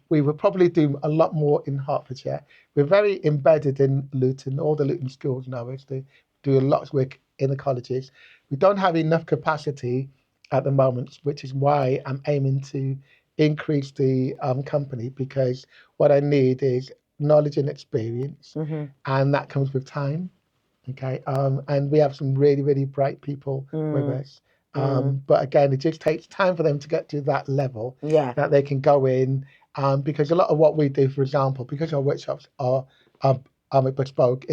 S2: We will probably do a lot more in Hertfordshire. We're very embedded in Luton. All the Luton schools know us. They do a lot of work in the colleges. We don't have enough capacity at the moment, which is why I'm aiming to increase the company, because what I need is knowledge and experience, and that comes with time. Okay, and we have some really, really bright people with us. But again, it just takes time for them to get to that level that they can go in. Because a lot of what we do, for example, because our workshops are bespoke,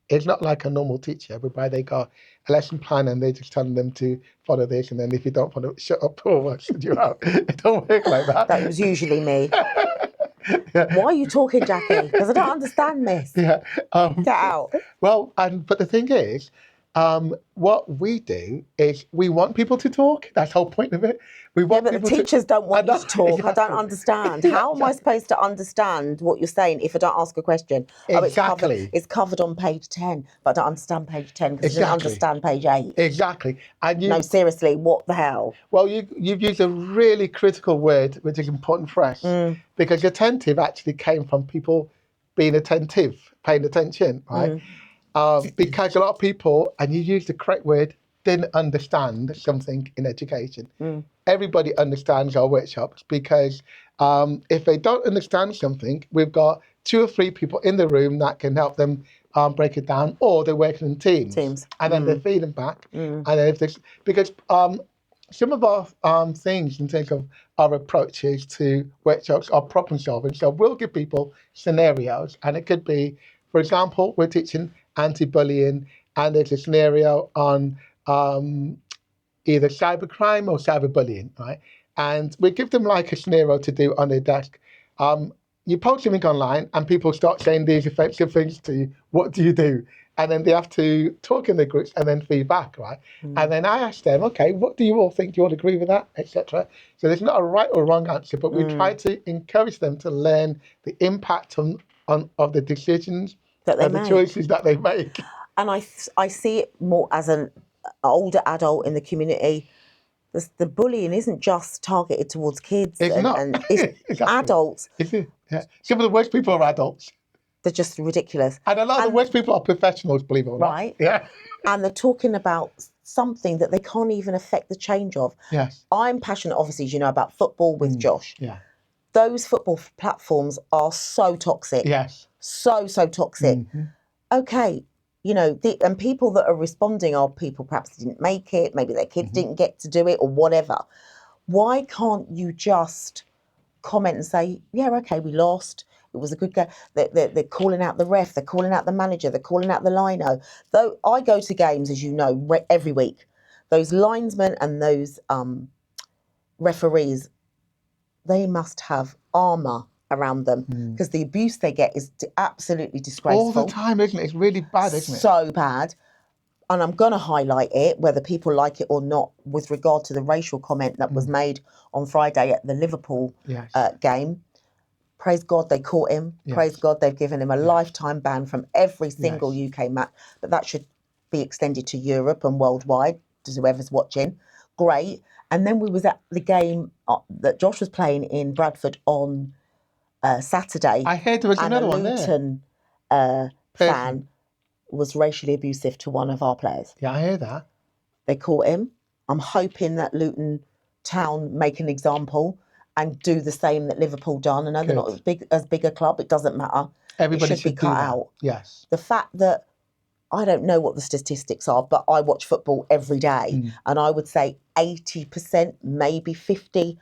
S2: it's not like a normal teacher whereby they got a lesson plan and they're just telling them to follow this, and then if you don't follow it, shut up or what, should you out. It don't work like that.
S1: That was usually me. Why are you talking, Jackie? Because I don't understand this.
S2: Yeah.
S1: Get out.
S2: Well, but the thing is, what we do is we want people to talk. That's the whole point of it. We want
S1: but the teachers don't want you to talk. Exactly. I don't understand. How am I supposed to understand what you're saying if I don't ask a question?
S2: Exactly.
S1: Oh, it's covered on page 10, but I don't understand page 10 because I don't understand page 8.
S2: Exactly. And
S1: no, seriously, what the hell?
S2: Well, you've used a really critical word, which is important for us, because attentive actually came from people being attentive, paying attention, right? Because a lot of people, and you used the correct word, didn't understand something in education. Everybody understands our workshops because if they don't understand something, we've got 2 or 3 people in the room that can help them break it down, or they're working in teams. And then they're feeding back. And then if this, because some of our things in terms of our approaches to workshops are problem solving. So we'll give people scenarios, and it could be, for example, we're teaching anti-bullying, and there's a scenario on either cybercrime or cyberbullying, right? And we give them like a scenario to do on their desk. You post something online and people start saying these offensive things to you. What do you do? And then they have to talk in their groups and then feedback, right? And then I ask them, okay, what do you all think? Do you all agree with that, etc.? So there's not a right or wrong answer, but we try to encourage them to learn the impact of the decisions
S1: that they
S2: and the choices that they make.
S1: And I see it more as older adult in the community, the bullying isn't just targeted towards kids.
S2: It's not.
S1: And it's
S2: Exactly.
S1: adults.
S2: Yeah. Some of the worst people are adults.
S1: They're just ridiculous.
S2: And a lot of the worst people are professionals, believe it or not.
S1: Right.
S2: Yeah.
S1: And they're talking about something that they can't even affect the change of.
S2: Yes.
S1: I'm passionate, obviously, as you know, about football with Josh.
S2: Yeah.
S1: Those football platforms are so toxic.
S2: Yes.
S1: So toxic. Okay, you know, and people that are responding are people perhaps didn't make it, maybe their kids didn't get to do it or whatever. Why can't you just comment and say, yeah, okay, we lost. It was a good game. They're calling out the ref. They're calling out the manager. They're calling out the lino. Though I go to games, as you know, every week. Those linesmen and those referees, they must have armour around them because the abuse they get is absolutely disgraceful.
S2: All the time, isn't it? It's really bad, isn't it?
S1: So bad. And I'm going to highlight it, whether people like it or not, with regard to the racial comment that was made on Friday at the Liverpool game. Praise God they caught him. Yes. Praise God they've given him a lifetime ban from every single UK match. But that should be extended to Europe and worldwide, to whoever's watching. Great. And then we was at the game that Josh was playing in Bradford on Saturday.
S2: I heard there was another one there.
S1: And a Luton fan was racially abusive to one of our players.
S2: Yeah, I hear that.
S1: They caught him. I'm hoping that Luton Town make an example and do the same that Liverpool done. I know they're not as big a club. It doesn't matter.
S2: Everybody
S1: should be cut out.
S2: Yes.
S1: The fact that I don't know what the statistics are, but I watch football every day, and I would say 80%, maybe 50%,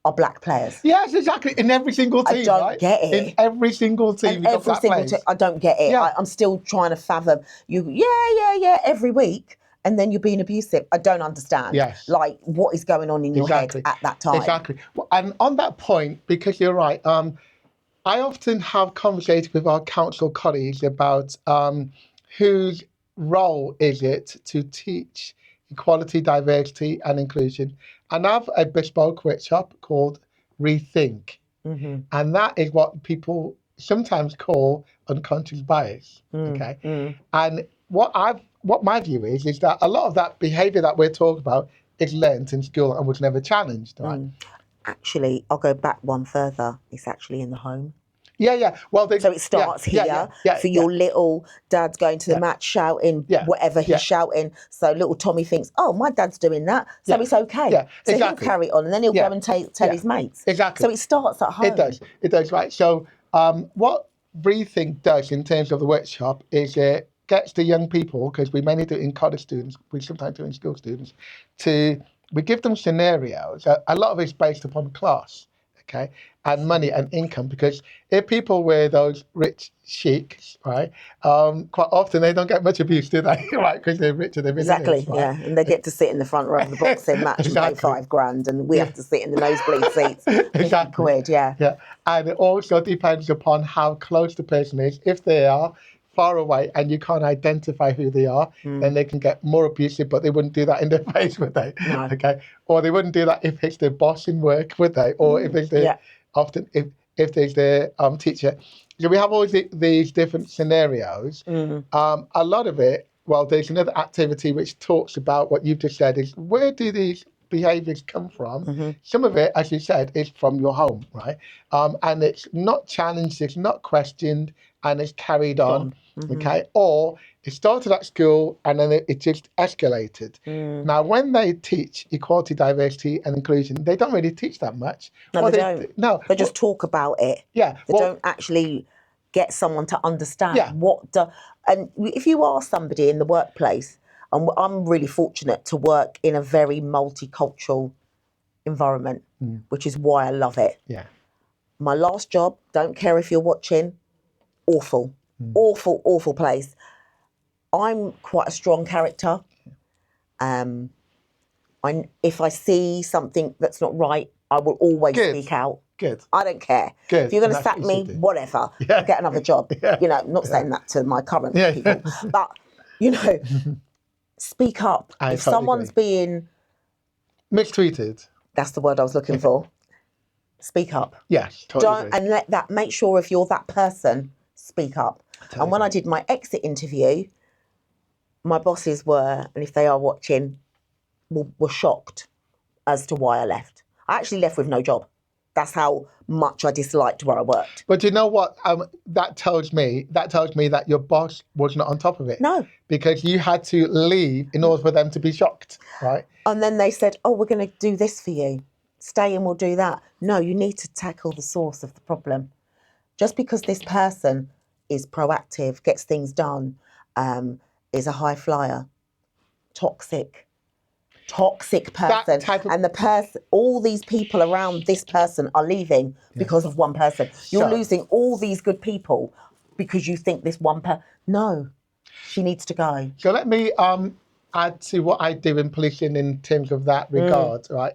S1: are black players.
S2: Yes, exactly. In every single team,
S1: I don't get it.
S2: In every single team, you've got black players.
S1: I don't get it. Yeah. I'm still trying to fathom. Every week, and then you're being abusive. I don't understand. Yes. Like, what is going on in your head at that time?
S2: Exactly. Well, and on that point, because you're right, I often have conversations with our council colleagues about whose role is it to teach equality, diversity and inclusion. And I have a bespoke workshop called Rethink. And that is what people sometimes call unconscious bias. And what my view is that a lot of that behaviour that we're talking about is learnt in school and was never challenged, right?
S1: Actually, I'll go back one further. It's actually in the home.
S2: Yeah. Well,
S1: so it starts here for your little dad's going to the match shouting whatever he's shouting. So little Tommy thinks, oh, my dad's doing that, so it's okay.
S2: Yeah,
S1: so he'll carry on and then he'll go and tell his mates.
S2: Exactly.
S1: So it starts at home.
S2: It does, right. So what Rethink does in terms of the workshop is it gets the young people, because we mainly do it in college students, we sometimes do it in school students, we give them scenarios. A lot of it's based upon class. Okay, and money and income, because if people were those rich sheiks, right, quite often they don't get much abuse, do they? Right, because they're richer, they're millionaires.
S1: Exactly, right? And they get to sit in the front row of the boxing match and pay $5,000, and we have to sit in the nosebleed seats. £50,
S2: yeah. And it also depends upon how close the person is. If they are far away and you can't identify who they are, then they can get more abusive, but they wouldn't do that in their face, would they?
S1: No.
S2: Okay. Or they wouldn't do that if it's their boss in work, would they? Or if it's their, often if there's their teacher. So we have all these different scenarios. A lot of it, well, there's another activity which talks about what you've just said, is where do these behaviours come from? Some of it, as you said, is from your home, right? And it's not challenged, it's not questioned, and it's carried on. Okay, or it started at school and then it just escalated. Now, when they teach equality, diversity and inclusion, they don't really teach that much.
S1: No, they don't.
S2: No,
S1: they just talk about it.
S2: Yeah,
S1: they don't actually get someone to understand and if you are somebody in the workplace, and I'm really fortunate to work in a very multicultural environment, which is why I love it.
S2: Yeah.
S1: My last job, don't care if you're watching, awful. Awful place. I'm quite a strong character. If I see something that's not right, I will always speak out.
S2: Good.
S1: I don't care.
S2: Good.
S1: If you're going to sack me, whatever. Get another job. You know, not saying that to my current people, but you know, speak up. If someone's being
S2: mistreated,
S1: that's the word I was looking for. Speak up.
S2: Yes, totally.
S1: And make sure if you're that person, speak up. And when I did my exit interview, my bosses were, and if they are watching, were shocked as to why I left. I actually left with no job. That's how much I disliked where I worked.
S2: But you know what? That tells me that your boss was not on top of it.
S1: No.
S2: Because you had to leave in order for them to be shocked, right?
S1: And then they said, oh, we're going to do this for you. Stay and we'll do that. No, you need to tackle the source of the problem. Just because this person is proactive, gets things done, is a high flyer, toxic person, and the person, all these people around this person are leaving because of one person. You're losing all these good people because you think this one person. No, she needs to go.
S2: So let me add to what I do in policing in terms of that regard, right?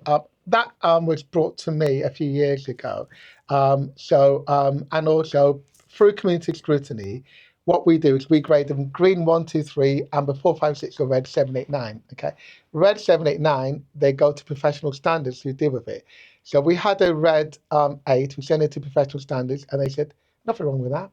S2: That was brought to me a few years ago. And also through community scrutiny, what we do is we grade them green 1, 2, 3, amber 4, 5, 6, or red 7, 8, 9. Okay, red 7, 8, 9. They go to professional standards who deal with it. So we had a red 8. We sent it to professional standards, and they said nothing wrong with that.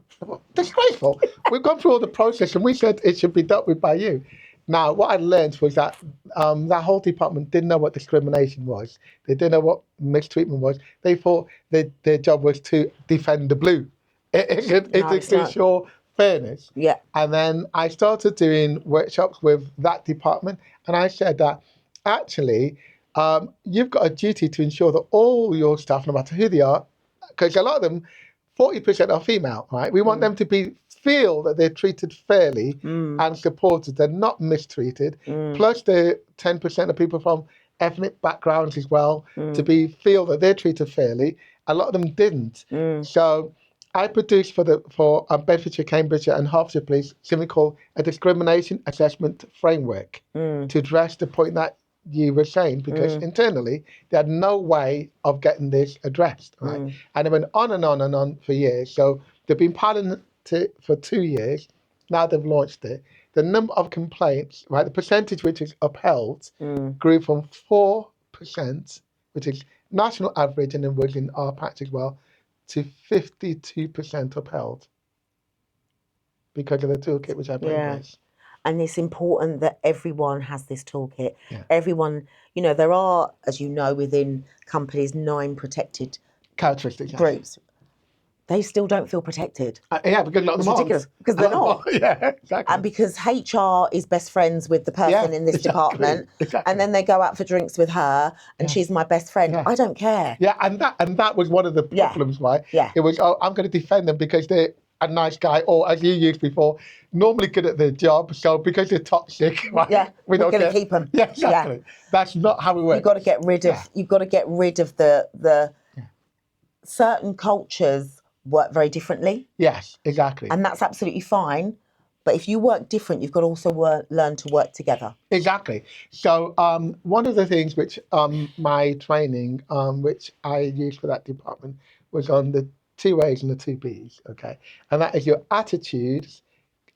S2: Disgraceful. We've gone through all the process, and we said it should be dealt with by you. Now, what I learned was that that whole department didn't know what discrimination was. They didn't know what mistreatment was. They thought their job was to defend the blue. It's to ensure fairness.
S1: Yeah.
S2: And then I started doing workshops with that department, and I said that actually you've got a duty to ensure that all your staff, no matter who they are, because a lot of them, 40% are female, right? We want them to feel that they're treated fairly and supported. They're not mistreated. Plus, the 10% of people from ethnic backgrounds as well to feel that they're treated fairly. A lot of them didn't. So I produced for Bedfordshire, Cambridgeshire, and Hertfordshire Police something called a discrimination assessment framework to address the point that you were saying, because internally they had no way of getting this addressed, right? And it went on and on and on for years. So they've been piloting it for 2 years. Now they've launched it. The number of complaints, right, the percentage which is upheld grew from 4%, which is national average, and then was in our patch as well, to 52% upheld because of the toolkit which I put in place.
S1: And it's important that everyone has this toolkit. Yeah. Everyone, there are, as you know, within companies, 9 protected
S2: characteristics
S1: groups. They still don't feel protected.
S2: Yeah, because
S1: it's ridiculous. Because they're not.
S2: Yeah, exactly.
S1: And because HR is best friends with the person in this department, and then they go out for drinks with her, and she's my best friend. I don't care.
S2: Yeah, and that was one of the problems, right?
S1: Yeah.
S2: It was, I'm going to defend them because they're a nice guy, or as you used before, normally good at their job. So because they're toxic, right?
S1: Yeah, we're going to keep them.
S2: Yeah, exactly. Yeah. That's not how it works.
S1: You've got to get rid of. You've got to get rid of the certain cultures work very differently.
S2: Yes, exactly.
S1: And that's absolutely fine. But if you work different, you've got to also learn to work together.
S2: Exactly. So one of the things which my training, which I used for that department, was on the 2 A's and the 2 B's, okay? And that is your attitudes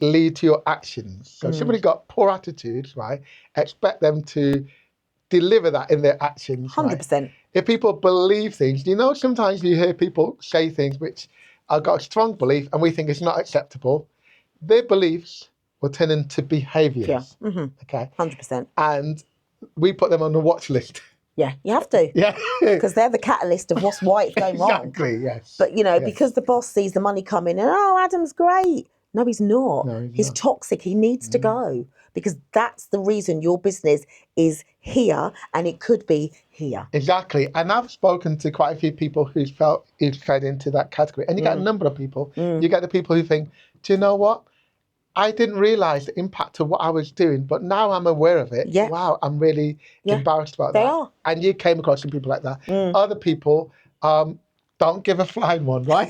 S2: lead to your actions. So if somebody's got poor attitudes, right, expect them to deliver that in their actions.
S1: 100%.
S2: Right? If people believe things, sometimes you hear people say things which have got a strong belief and we think it's not acceptable. Their beliefs will turn into behaviours.
S1: Yeah. Mm-hmm.
S2: Okay.
S1: 100%.
S2: And we put them on the watch list.
S1: Yeah, you have to.
S2: Yeah.
S1: Because they're the catalyst of why it's going wrong.
S2: Exactly, yes.
S1: But, because the boss sees the money coming and, Adam's great. No, he's not.
S2: No,
S1: he's
S2: not.
S1: Toxic. He needs to go. Because that's the reason your business is here and it could be here.
S2: Exactly. And I've spoken to quite a few people who's fed into that category. And you get a number of people. You get the people who think, do you know what? I didn't realise the impact of what I was doing, but now I'm aware of it.
S1: Yeah.
S2: Wow, I'm really embarrassed about that.
S1: They are.
S2: And you came across some people like that. Other people don't give a flying one, right?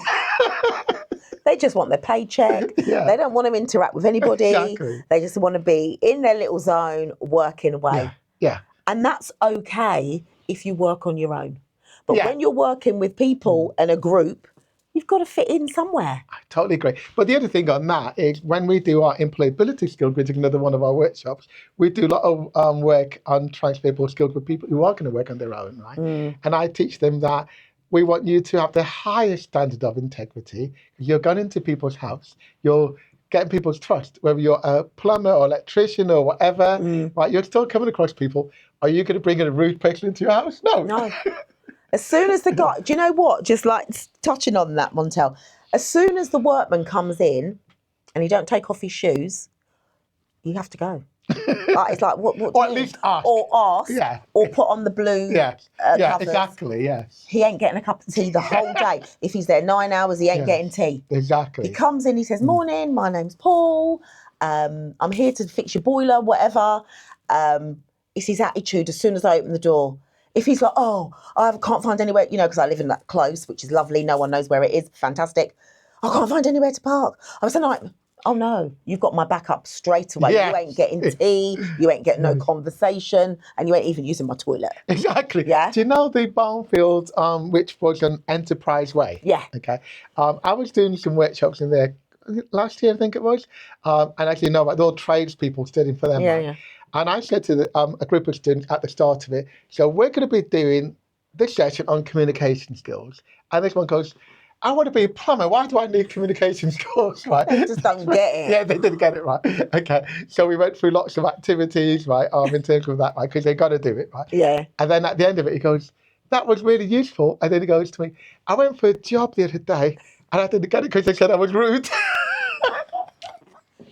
S1: They just want their paycheck. Yeah. They don't want to interact with anybody.
S2: Exactly.
S1: They just want to be in their little zone, working away.
S2: Yeah.
S1: And that's okay if you work on your own. But when you're working with people and a group, you've got to fit in somewhere.
S2: I totally agree. But the other thing on that is when we do our employability skills, which is another one of our workshops, we do a lot of work on transferable skills with people who are going to work on their own, right? And I teach them that we want you to have the highest standard of integrity. You're going into people's house, you're getting people's trust, whether you're a plumber or electrician or whatever, right? You're still coming across people. Are you going to bring in a rude person into your house? No.
S1: As soon as the guy, do you know what? Just like touching on that, Montell. As soon as the workman comes in and he don't take off his shoes, you have to go. It's like, what do
S2: Or
S1: you
S2: at
S1: mean?
S2: least ask.
S1: Or ask.
S2: Yeah.
S1: Or put on the blue
S2: Yeah,
S1: covers.
S2: exactly, yes.
S1: He ain't getting a cup of tea the whole day. If he's there 9 hours, he ain't getting tea.
S2: Exactly.
S1: He comes in, he says, morning, my name's Paul. I'm here to fix your boiler, whatever. It's his attitude as soon as I open the door. If he's like, oh, I can't find anywhere, because I live in that close, which is lovely. No one knows where it is. Fantastic. I can't find anywhere to park. I was like, oh no, you've got my back up straight away.
S2: Yes.
S1: You ain't getting tea, you ain't getting no conversation, and you ain't even using my toilet.
S2: Exactly.
S1: Yeah.
S2: Do you know the Barnfield, which was an Enterprise Way?
S1: Yeah.
S2: Okay. I was doing some workshops in there last year, I think it was. And as you know, like, they're all tradespeople studying for them.
S1: Yeah,
S2: right?
S1: yeah.
S2: And I said to a group of students at the start of it, so we're going to be doing this session on communication skills. And this one goes, I want to be a plumber. Why do I need communication skills? Right?
S1: They just don't get it.
S2: Yeah, they didn't get it right. Okay, so we went through lots of activities, right, in terms of that, right, because they got to do it, right?
S1: Yeah.
S2: And then at the end of it, he goes, that was really useful. And then he goes to me, I went for a job the other day and I didn't get it because they said I was rude.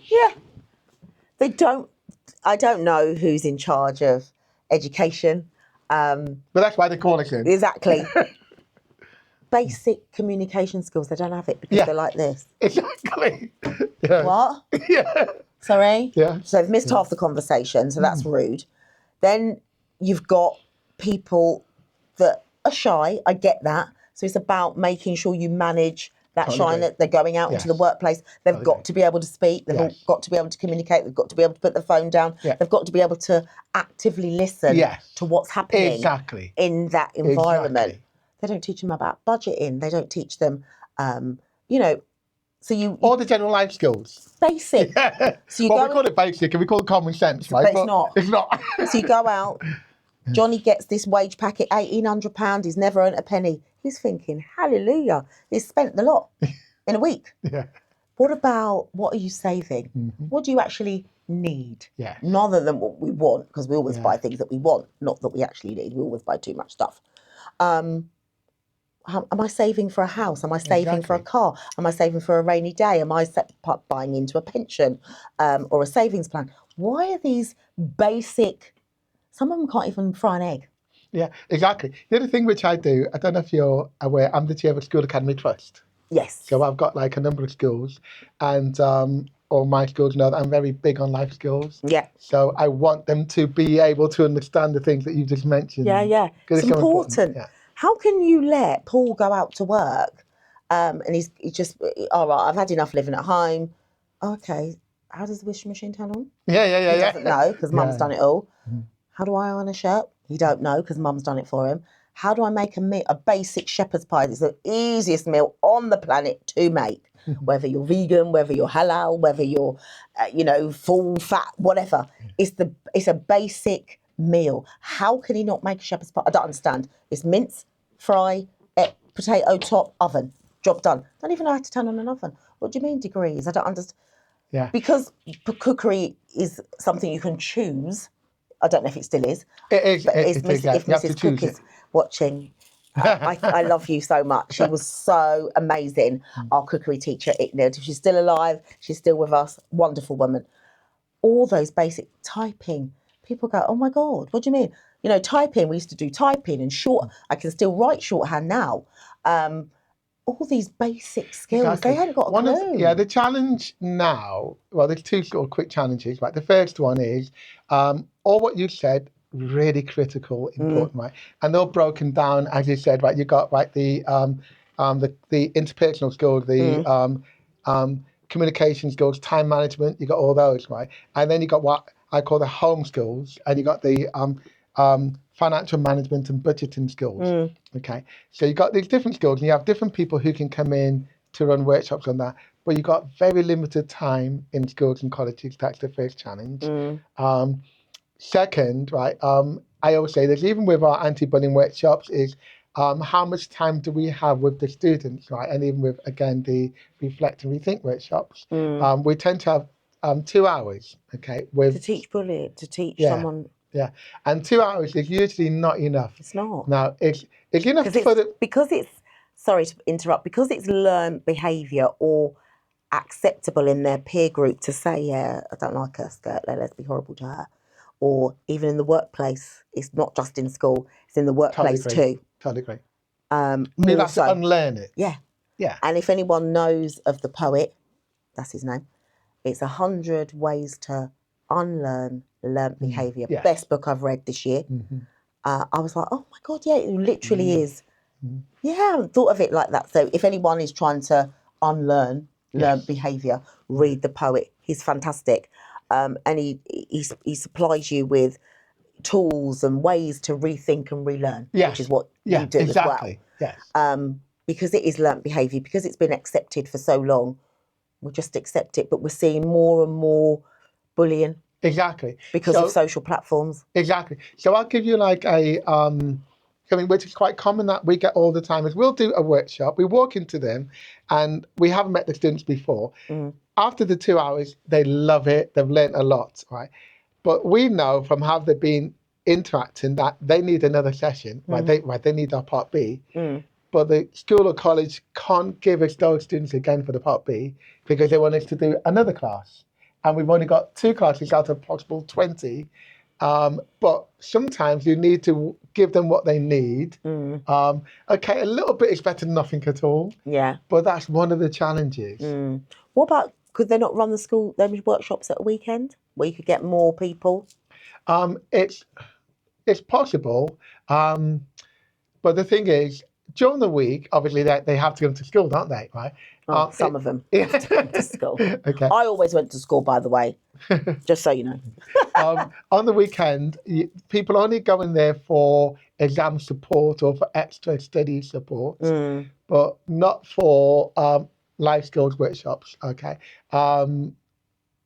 S1: Yeah. I don't know who's in charge of education.
S2: But that's why they call us in.
S1: Exactly. Basic communication skills, they don't have it because they're like this.
S2: Exactly. Yeah.
S1: What?
S2: Yeah.
S1: Sorry?
S2: Yeah.
S1: So they've missed half the conversation, so that's rude. Then you've got people that are shy, I get that. So it's about making sure you manage that shyness. They're going out into the workplace. They've got to be able to speak. They've got to be able to communicate. They've got to be able to put the phone down. They've got to be able to actively listen to what's happening in that environment.
S2: Exactly.
S1: They don't teach them about budgeting. They don't teach them, so you
S2: all the general life skills.
S1: Basic.
S2: Yeah.
S1: So we
S2: call it basic and we call it common sense, right?
S1: But it's not.
S2: It's not.
S1: So you go out, Johnny gets this wage packet, £1,800, he's never earned a penny. He's thinking, hallelujah, he's spent the lot in a week.
S2: Yeah.
S1: What are you saving? What do you actually need?
S2: Yeah.
S1: Rather than what we want, because we always buy things that we want, not that we actually need. We always buy too much stuff. Am I saving for a house? Am I saving for a car? Am I saving for a rainy day? Am I buying into a pension or a savings plan? Why are these basic... Some of them can't even fry an egg.
S2: Yeah, exactly. The other thing which I do, I don't know if you're aware, I'm the chair of a School Academy Trust.
S1: Yes.
S2: So I've got like a number of schools and all my schools know that I'm very big on life skills. Yeah. So I want them to be able to understand the things that you just mentioned.
S1: Yeah, yeah. It's
S2: so
S1: important.
S2: Yeah.
S1: How can you let Paul go out to work and he's just, all right, I've had enough living at home. Okay, how does the washing machine turn on?
S2: He
S1: doesn't know because mum's done it all. How do I iron a shirt? He don't know because mum's done it for him. How do I make a basic shepherd's pie? It's the easiest meal on the planet to make. Whether you're vegan, whether you're halal, whether you're, full fat, whatever. It's a basic meal. How can he not make a shepherd's pie? I don't understand. It's mince, fry, potato top, oven. Job done. Don't even know how to turn on an oven. What do you mean degrees? I don't understand. Yeah. Because cookery is something you can choose. I don't know if it still is.
S2: It is.
S1: But
S2: if
S1: Mrs. Cook is watching, I love you so much. She was so amazing. Our cookery teacher, Icknield. She's still alive. She's still with us. Wonderful woman. All those basic typing. People go, oh my God, what do you mean? Typing, we used to do typing and short. I can still write shorthand now. All these basic skills, they hadn't got a clue.
S2: The challenge now, well, there's two sort of quick challenges, right? The first one is, all what you said, really critical, important, right? And they're all broken down, as you said, right? You got, right, the interpersonal skills, the communication skills, time management, you got all those, right? And then you got what I call the home skills, and you got the financial management and budgeting skills. Okay, so you got these different skills, and you have different people who can come in to run workshops on that. But you got very limited time in schools and colleges. That's the first challenge. Second, right, I always say this, even with our anti-bullying workshops, is how much time do we have with the students, right? And even with, again, the reflect and rethink workshops, we tend to have 2 hours, okay?
S1: To teach bullying, to teach
S2: yeah,
S1: someone.
S2: Yeah, and 2 hours is usually not enough.
S1: It's not.
S2: Now, it's enough for the...
S1: Because it's, sorry to interrupt, because it's learned behaviour or acceptable in their peer group to say, yeah, I don't like her skirt, let's be horrible to her. Or even in the workplace, it's not just in school, it's in the workplace too.
S2: Totally agree.
S1: More
S2: have
S1: so.
S2: to unlearn it.
S1: Yeah.
S2: Yeah.
S1: And if anyone knows of the poet, that's his name, it's 100 Ways to Unlearn Learnt Behaviour.
S2: Yes.
S1: Best book I've read this year. I was like, oh my God, yeah, it literally is. Yeah, I haven't thought of it like that. So if anyone is trying to unlearn learnt behaviour, read the poet. He's fantastic. And he supplies you with tools and ways to rethink and relearn, which is what you do
S2: exactly.
S1: as well.
S2: Yes.
S1: Because it is learnt behaviour, because it's been accepted for so long, we just accept it, but we're seeing more and more bullying.
S2: Exactly.
S1: Because of social platforms.
S2: Exactly. So I'll give you like which is quite common that we get all the time, is we'll do a workshop, we walk into them and we haven't met the students before. After the 2 hours, they love it, they've learned a lot, right? But we know from how they've been interacting that they need another session, right? They need our part B. But the school or college can't give us those students again for the part B because they want us to do another class. And we've only got 2 classes out of possible 20. But sometimes you need to give them what they need. Okay, a little bit is better than nothing at all.
S1: Yeah.
S2: But that's one of the challenges.
S1: What about, could they not run those workshops at a weekend where you could get more people?
S2: It's possible. But the thing is, during the week, obviously they have to go to school, don't they? Right?
S1: Some of them have to go to school.
S2: Okay.
S1: I always went to school, by the way, just so you know.
S2: On the weekend, people only go in there for exam support or for extra study support, but not for life skills workshops. Okay.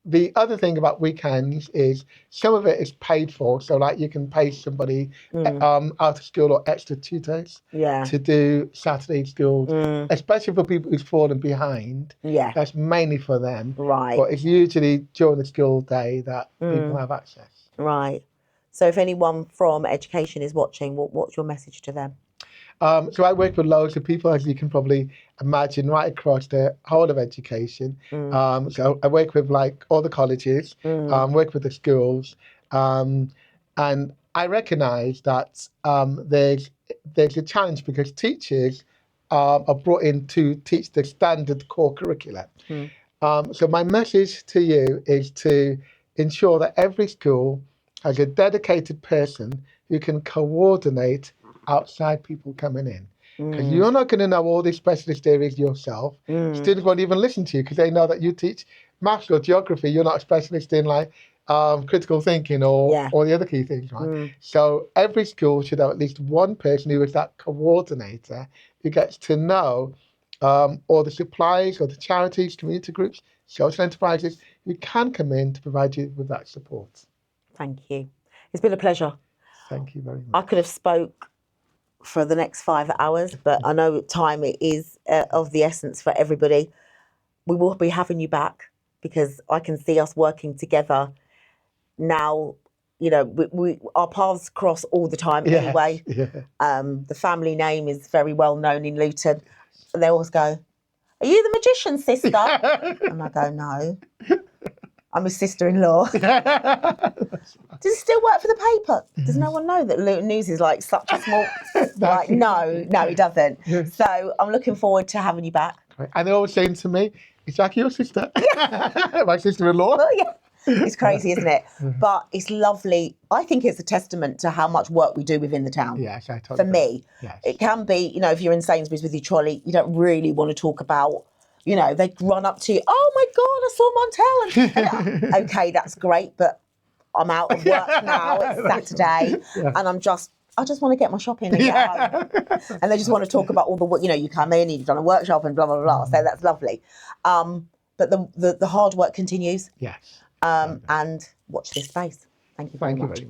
S2: The other thing about weekends is some of it is paid for. So like you can pay somebody out of school or extra tutors to do Saturday schools, especially for people who's fallen behind.
S1: Yeah.
S2: That's mainly for them.
S1: Right.
S2: But it's usually during the school day that people have access.
S1: Right. So if anyone from education is watching, what's your message to them?
S2: So I work with loads of people, as you can probably imagine, right across the whole of education. So I work with like all the colleges, work with the schools, and I recognise that there's a challenge because teachers are brought in to teach the standard core curricula. So my message to you is to ensure that every school has a dedicated person who can coordinate outside people coming in. Because you're not going to know all these specialist areas yourself. Students won't even listen to you because they know that you teach maths or geography. You're not a specialist in like critical thinking or the other key things, right? So every school should have at least one person who is that coordinator who gets to know all the suppliers or the charities, community groups, social enterprises who can come in to provide you with that support.
S1: Thank you. It's been a pleasure.
S2: Thank you very much.
S1: I could have spoke for the next 5 hours, but I know time is of the essence for everybody. We will be having you back because I can see us working together now. You know, our paths cross all the time anyway. The family name is very well known in Luton. And they always go, "Are you the magician's sister?" And I go, "No, I'm his sister-in-law." Does it still work for the paper? Does no one know that Luton News is like such a small... like, no, it doesn't. So I'm looking forward to having you back.
S2: And they're always saying to me, "Is Jackie your sister?" My sister-in-law.
S1: Well, yeah. It's crazy, isn't it? But it's lovely. I think it's a testament to how much work we do within the town.
S2: Yes, I totally
S1: For me.
S2: Yes.
S1: It can be, you know, if you're in Sainsbury's with your trolley, you don't really want to talk about, you know, they run up to you, "Oh my God, I saw Montell." And, okay, that's great, but I'm out of work now. It's Saturday, and I just want to get my shopping and get home. And they just want to talk about all the, you know, you come in, you've done a workshop and blah, blah, blah. So that's lovely. But the hard work continues.
S2: Yes.
S1: And watch this space. Thank you very much.